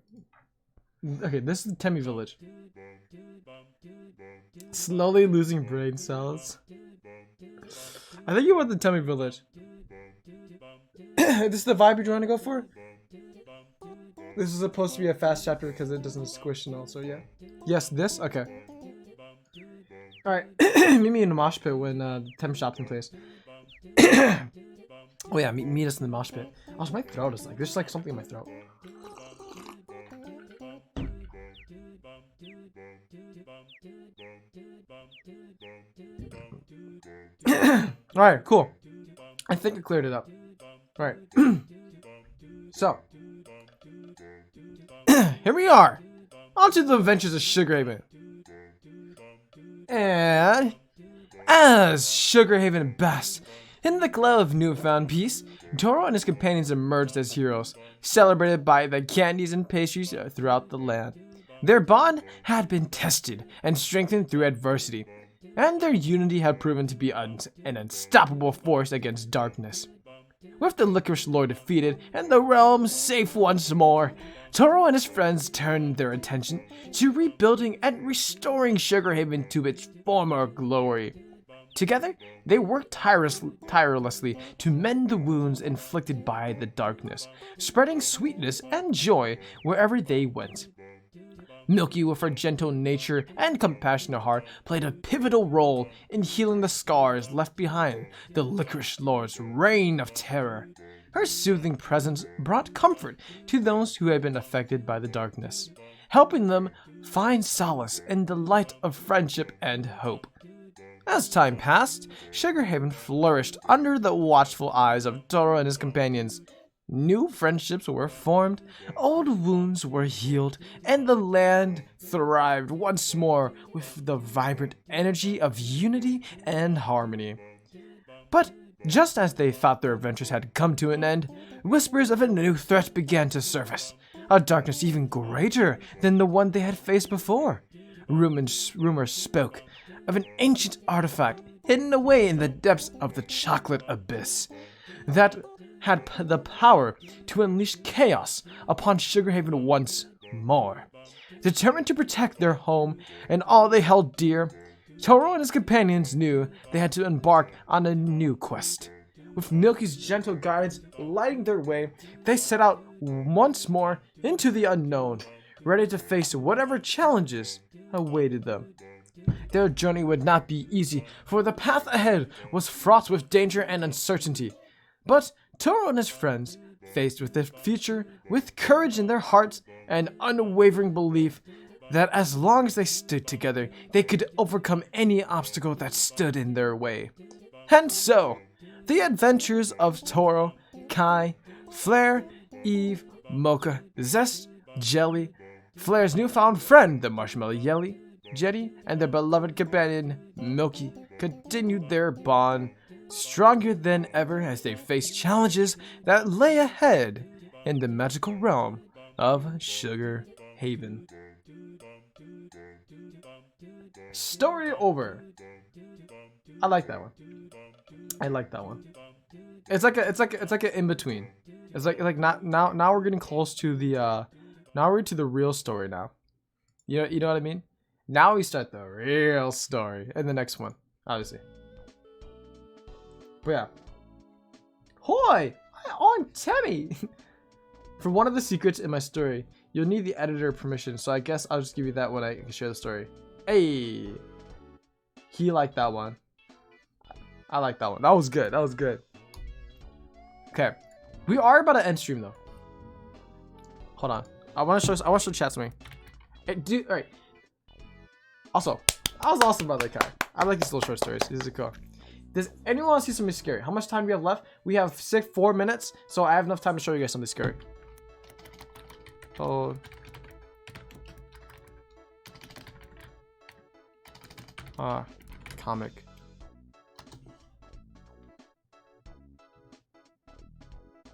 Okay, this is the Temmie Village. Slowly losing brain cells. I think you want the Temmie Village. This is the vibe you're trying to go for? This is supposed to be a fast chapter because it doesn't squish and all, so yeah. Yes, this? Okay. Alright, meet me in the mosh pit when Temmie shop theme plays. Oh yeah, meet us in the mosh pit. Also, my throat is like, there's like something in my throat. Alright, cool. I think I cleared it up. Alright. So, here we are. On to the adventures of Sugarhaven. And as Sugarhaven basks in the glow of newfound peace, Toro and his companions emerged as heroes, celebrated by the candies and pastries throughout the land. Their bond had been tested and strengthened through adversity, and their unity had proven to be an unstoppable force against darkness. With the Licorice Lord defeated and the realm safe once more, Toro and his friends turned their attention to rebuilding and restoring Sugarhaven to its former glory. Together, they worked tirelessly to mend the wounds inflicted by the darkness, spreading sweetness and joy wherever they went. Milky, with her gentle nature and compassionate heart, played a pivotal role in healing the scars left behind the Licorice Lord's reign of terror. Her soothing presence brought comfort to those who had been affected by the darkness, helping them find solace in the light of friendship and hope. As time passed, Sugarhaven flourished under the watchful eyes of Toro and his companions. New friendships were formed, old wounds were healed, and the land thrived once more with the vibrant energy of unity and harmony. But just as they thought their adventures had come to an end, whispers of a new threat began to surface, a darkness even greater than the one they had faced before. Rumors spoke of an ancient artifact hidden away in the depths of the chocolate abyss that had the power to unleash chaos upon Sugarhaven once more. Determined to protect their home and all they held dear, Toro and his companions knew they had to embark on a new quest. With Milky's gentle guidance lighting their way, they set out once more into the unknown, ready to face whatever challenges awaited them. Their journey would not be easy, for the path ahead was fraught with danger and uncertainty. But Toro and his friends, faced with the future, with courage in their hearts and unwavering belief that as long as they stood together, they could overcome any obstacle that stood in their way. And so, the adventures of Toro, Kai, Flare, Eve, Mocha, Zest, Jelly, Flare's newfound friend, the Marshmallow Jetty, and their beloved companion, Milky, continued their bond stronger than ever as they faced challenges that lay ahead in the magical realm of Sugarhaven. Story over. I like that one. It's like an in between. It's like not now we're getting close to the now we're to the real story now. You know what I mean? Now we start the real story in the next one, obviously. But yeah. Hi, I'm Tammy. For one of the secrets in my story, you'll need the editor permission, so I guess I'll just give you that when I can share the story. Hey, he liked that one. I like that one. That was good. Okay, we are about to end stream though. Hold on, I want to show chat something. Hey, dude, all right. Also, I was awesome by the Kai. I like these little short stories. These are cool. Does anyone want to see something scary? How much time do we have left? We have 4 minutes, so I have enough time to show you guys something scary. Oh. Comic.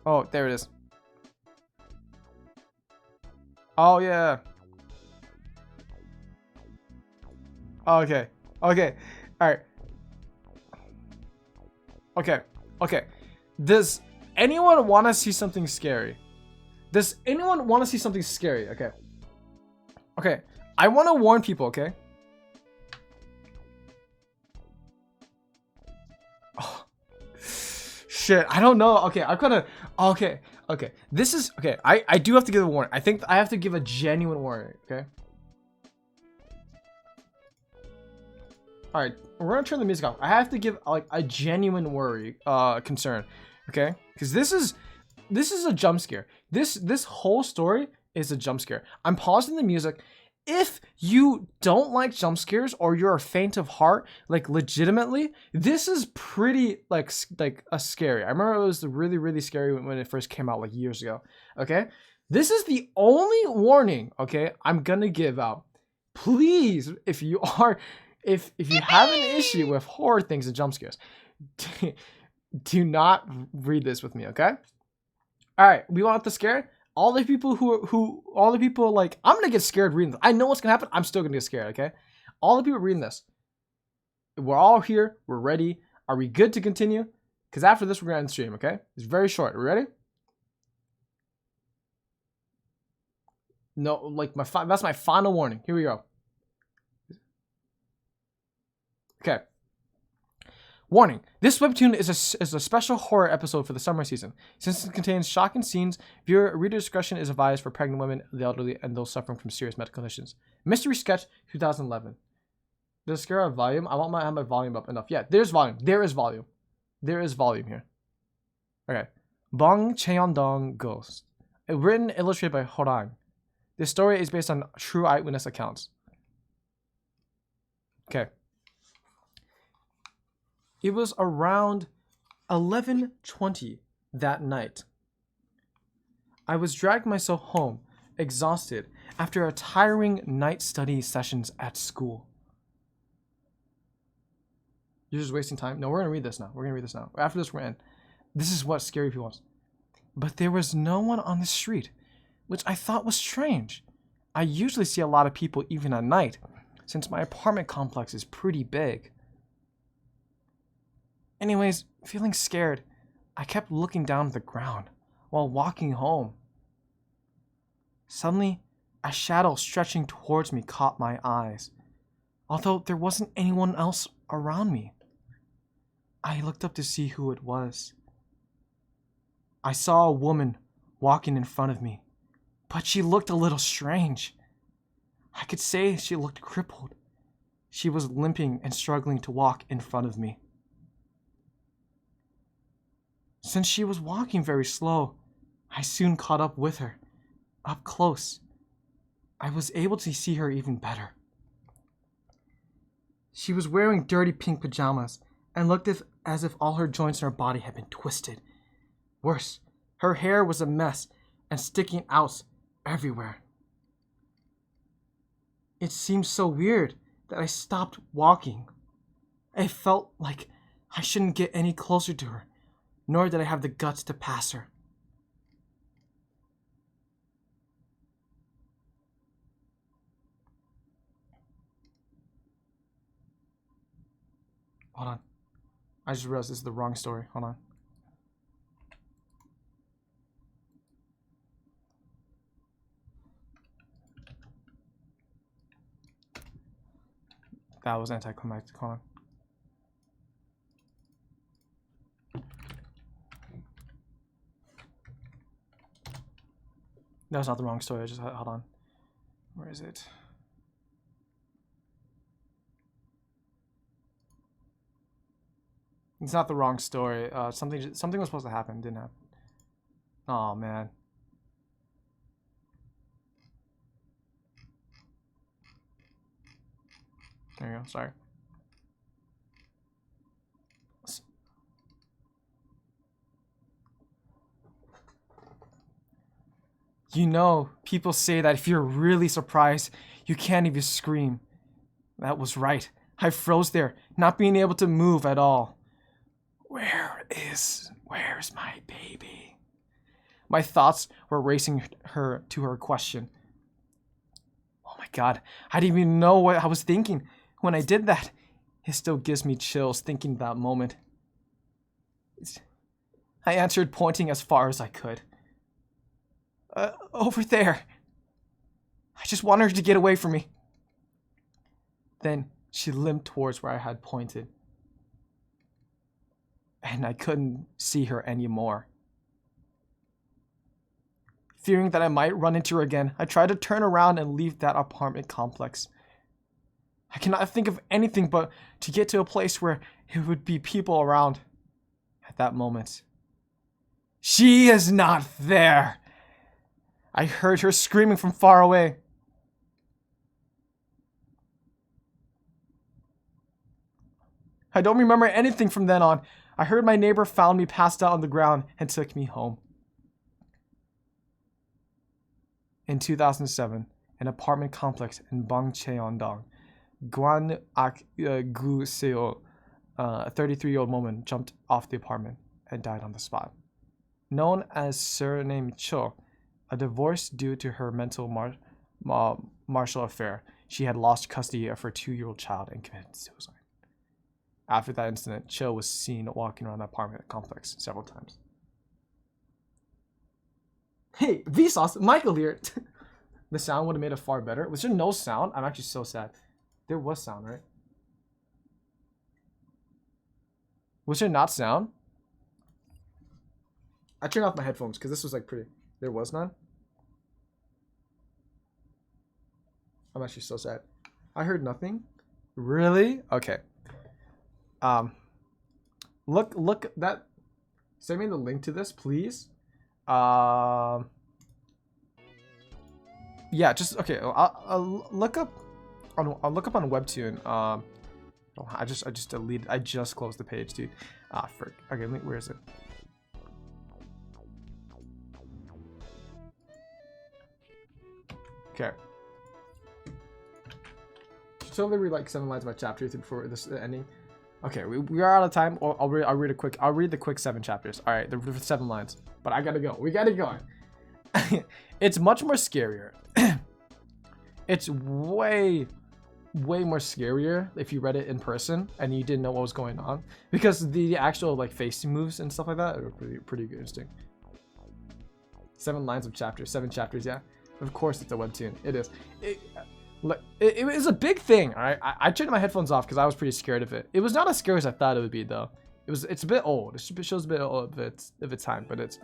Oh, there it is. Oh, yeah. Okay. Okay. All right. Okay. Does anyone want to see something scary? Okay. Okay. I want to warn people, okay? Oh. Shit, I don't know. Okay, I'm gonna... Okay. This is... Okay, I do have to give a warning. I think I have to give a genuine warning, okay? Alright, we're gonna turn the music off. I have to give like a genuine concern, okay? Because this is a jump scare. This whole story is a jump scare. I'm pausing the music if you don't like jump scares or you're a faint of heart, like legitimately, this is pretty like a scary. I remember it was really, really scary when it first came out like years ago. Okay. This is the only warning, okay, I'm gonna give out. Please, if you have an issue with horror things and jump scares, do not read this with me, okay? All right, we want the scare. All the people all the people like, I'm gonna get scared reading this. I know what's gonna happen. I'm still gonna get scared, okay? All the people reading this, we're all here. We're ready. Are we good to continue? Because after this, we're gonna end stream, okay? It's very short. Are we ready? No, like that's my final warning. Here we go. Okay. Warning. This webtoon is a special horror episode for the summer season. Since it contains shocking scenes, reader discretion is advised for pregnant women, the elderly, and those suffering from serious medical conditions. Mystery Sketch 2011. Does scare have volume? I want have my volume up enough. Yeah, there's volume. There is volume. There is volume here. Okay. Bong Cheon-dong Ghost. Written and illustrated by Horang. This story is based on true eyewitness accounts. Okay. It was around 11:20 that night. I was dragging myself home, exhausted, after a tiring night study sessions at school. You're just wasting time? No, we're going to read this now. We're going to read this now. After this, we're in. This is what scary people want. But there was no one on the street, which I thought was strange. I usually see a lot of people even at night, since my apartment complex is pretty big. Anyways, feeling scared, I kept looking down at the ground while walking home. Suddenly, a shadow stretching towards me caught my eyes, although there wasn't anyone else around me. I looked up to see who it was. I saw a woman walking in front of me, but she looked a little strange. I could say she looked crippled. She was limping and struggling to walk in front of me. Since she was walking very slow, I soon caught up with her, up close. I was able to see her even better. She was wearing dirty pink pajamas and looked as if all her joints in her body had been twisted. Worse, her hair was a mess and sticking out everywhere. It seemed so weird that I stopped walking. I felt like I shouldn't get any closer to her, nor did I have the guts to pass her. Hold on. I just realized this is the wrong story. Hold on. That was anticlimactic. Hold on. That was not the wrong story. I just hold on. Where is it? It's not the wrong story. Something was supposed to happen, didn't happen. Oh man. There you go. Sorry. You know, people say that if you're really surprised, you can't even scream. That was right. I froze there, not being able to move at all. Where's my baby? My thoughts were racing her to her question. Oh my god, I didn't even know what I was thinking when I did that. It still gives me chills thinking that moment. I answered, pointing as far as I could. Over there. I just wanted her to get away from me. Then she limped towards where I had pointed. And I couldn't see her anymore. Fearing that I might run into her again, I tried to turn around and leave that apartment complex. I cannot think of anything but to get to a place where it would be people around. At that moment, she is not there. I heard her screaming from far away. I don't remember anything from then on. I heard my neighbor found me passed out on the ground and took me home. In 2007, an apartment complex in Bangcheon-dong, Gwanak-gu Seo, a 33-year-old woman jumped off the apartment and died on the spot. Known as surname Cho, a divorce due to her mental martial affair, she had lost custody of her 2-year-old child and committed suicide. After that incident, Cho was seen walking around the apartment complex several times. Hey, Vsauce, Michael here. The sound would have made it far better. Was there no sound? I'm actually so sad. There was sound, right? Was there not sound? I turned off my headphones because this was like pretty. There was none. I'm actually so sad. I heard nothing. Really? Okay. Look that. Send me the link to this, please. Yeah, just okay. I'll look up on Webtoon. Oh, I just deleted. I just closed the page, dude. Ah, frick. Okay, where is it? Okay. Totally read like 7 lines about chapter 3 before this ending. Okay, we are out of time. I'll read the quick 7 chapters. All right, the 7 lines. But I gotta go. We gotta go. It's much more scarier. It's way more scarier if you read it in person and you didn't know what was going on, because the actual like face moves and stuff like that are pretty interesting. 7 lines of chapters, 7 chapters. Yeah, of course it's a webtoon. It is. It was a big thing. All right, I turned my headphones off because I was pretty scared of it. It was not as scary as I thought it would be, though. It's a bit old. It shows a bit old of its time, but it's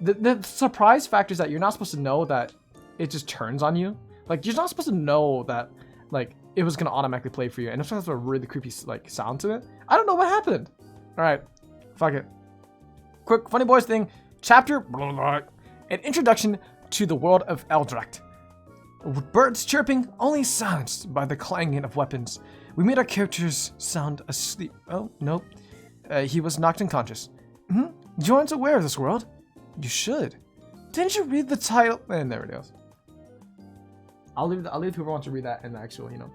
the surprise factor is that you're not supposed to know that it just turns on you. Like, you're not supposed to know that like it was gonna automatically play for you, and it has a really creepy like sound to it. I don't know what happened. All right, fuck it. Quick funny boys thing. Chapter blah, blah, an introduction to the world of Eldracht. Birds chirping, only silenced by the clanging of weapons. We made our characters sound asleep. Oh, nope. He was knocked unconscious. You aren't aware of this world? You should. Didn't you read the title? And there it goes. I'll leave whoever wants to read that in the actual, you know.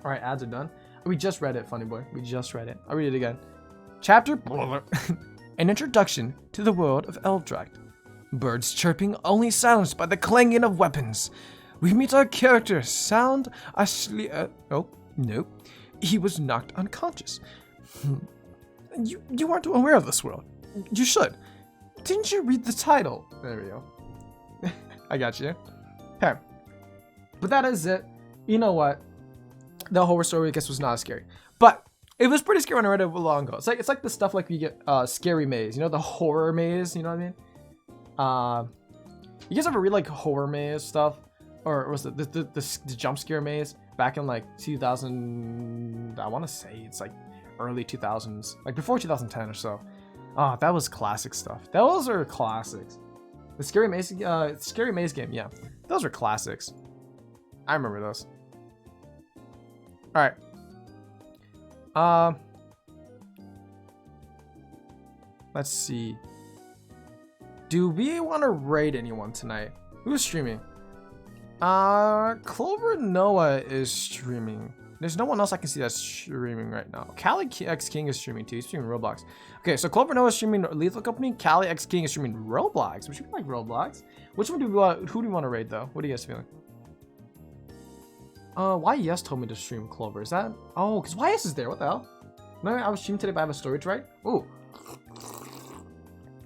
Alright, ads are done. We just read it, funny boy. We just read it. I'll read it again. Chapter an introduction to the world of Eldracht. Birds chirping, only silenced by the clanging of weapons. We meet our character, sound asleep. Oh, nope. He was knocked unconscious. You aren't aware of this world. You should. Didn't you read the title? There we go. I got you. Okay. But that is it. You know what? The horror story, I guess, was not as scary. But it was pretty scary when I read it long ago. It's like the stuff like you get Scary Maze. You know, the horror maze, you know what I mean? You guys ever read like horror maze stuff? Or was it the jump scare maze back in like 2000? I want to say it's like early 2000s, like before 2010 or so. Oh, that was classic stuff. Those are classics. The Scary Maze game, yeah, those are classics. I remember those. All right. Let's see. Do we want to raid anyone tonight? Who's streaming? Clover Noah is streaming. There's no one else I can see that's streaming right now. Callie X King is streaming too. He's streaming Roblox. Okay, so Clover Noah is streaming Lethal Company. Callie X King is streaming Roblox. Which we like Roblox. Which one do we want? Who do we want to raid though? What are you guys feeling? YES told me to stream Clover. Is that? Oh, because YS is there. What the hell? No, I was streaming today, but I have a story to write. Ooh.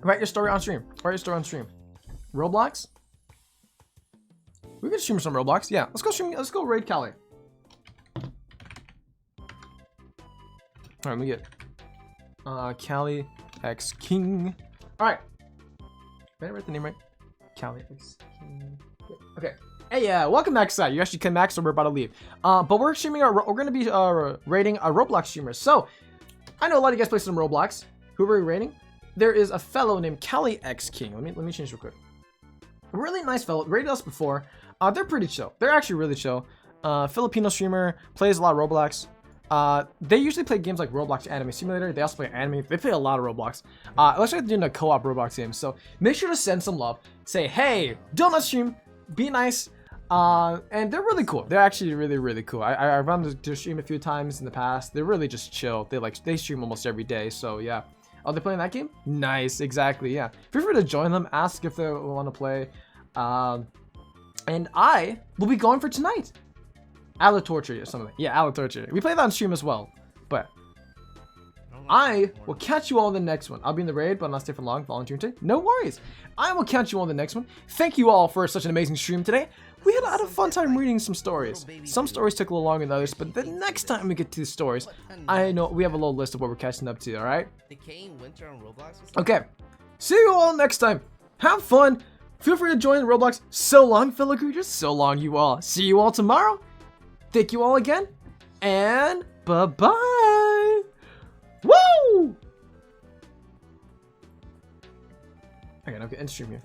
Write your story on stream. Write your story on stream. Roblox? We could stream some Roblox. Yeah, let's go stream. Let's go raid Callie. All right, let me get Callie X King. All right. Did I write the name right? Callie X King. Okay. Hey, welcome back, Sai. You actually came back, so we're about to leave. But we're streaming. We're gonna be rating a Roblox streamer. So I know a lot of you guys play some Roblox. Who are we rating? There is a fellow named Callie X King. Let me change real quick. A really nice fellow. Rated us before. They're pretty chill. They're actually really chill. Filipino streamer, plays a lot of Roblox. They usually play games like Roblox Anime Simulator. They also play anime. They play a lot of Roblox. Let's try doing a co-op Roblox game. So make sure to send some love. Say, hey, donut stream. Be nice. And they're really cool. They're actually really, really cool. I run to stream a few times in the past. They're really just chill. They stream almost every day. So yeah. Oh, they're playing that game? Nice. Exactly. Yeah. Feel free to join them. Ask if they want to play. And I will be going for tonight. Ala Torture or something. Yeah, Ala Torture. We play that on stream as well. But I will catch you all in the next one. I'll be in the raid, but I'll not stay for long. Volunteering today. No worries. I will catch you all in the next one. Thank you all for such an amazing stream today. We had a fun time reading some stories. Some stories took a little longer than others, but the next time we get to the stories, I know we have a little list of what we're catching up to, alright? Okay. See you all next time. Have fun. Feel free to join Roblox. So long, fellow creatures. So long, you all. See you all tomorrow. Thank you all again. And bye-bye. Woo! Okay, now get end stream here.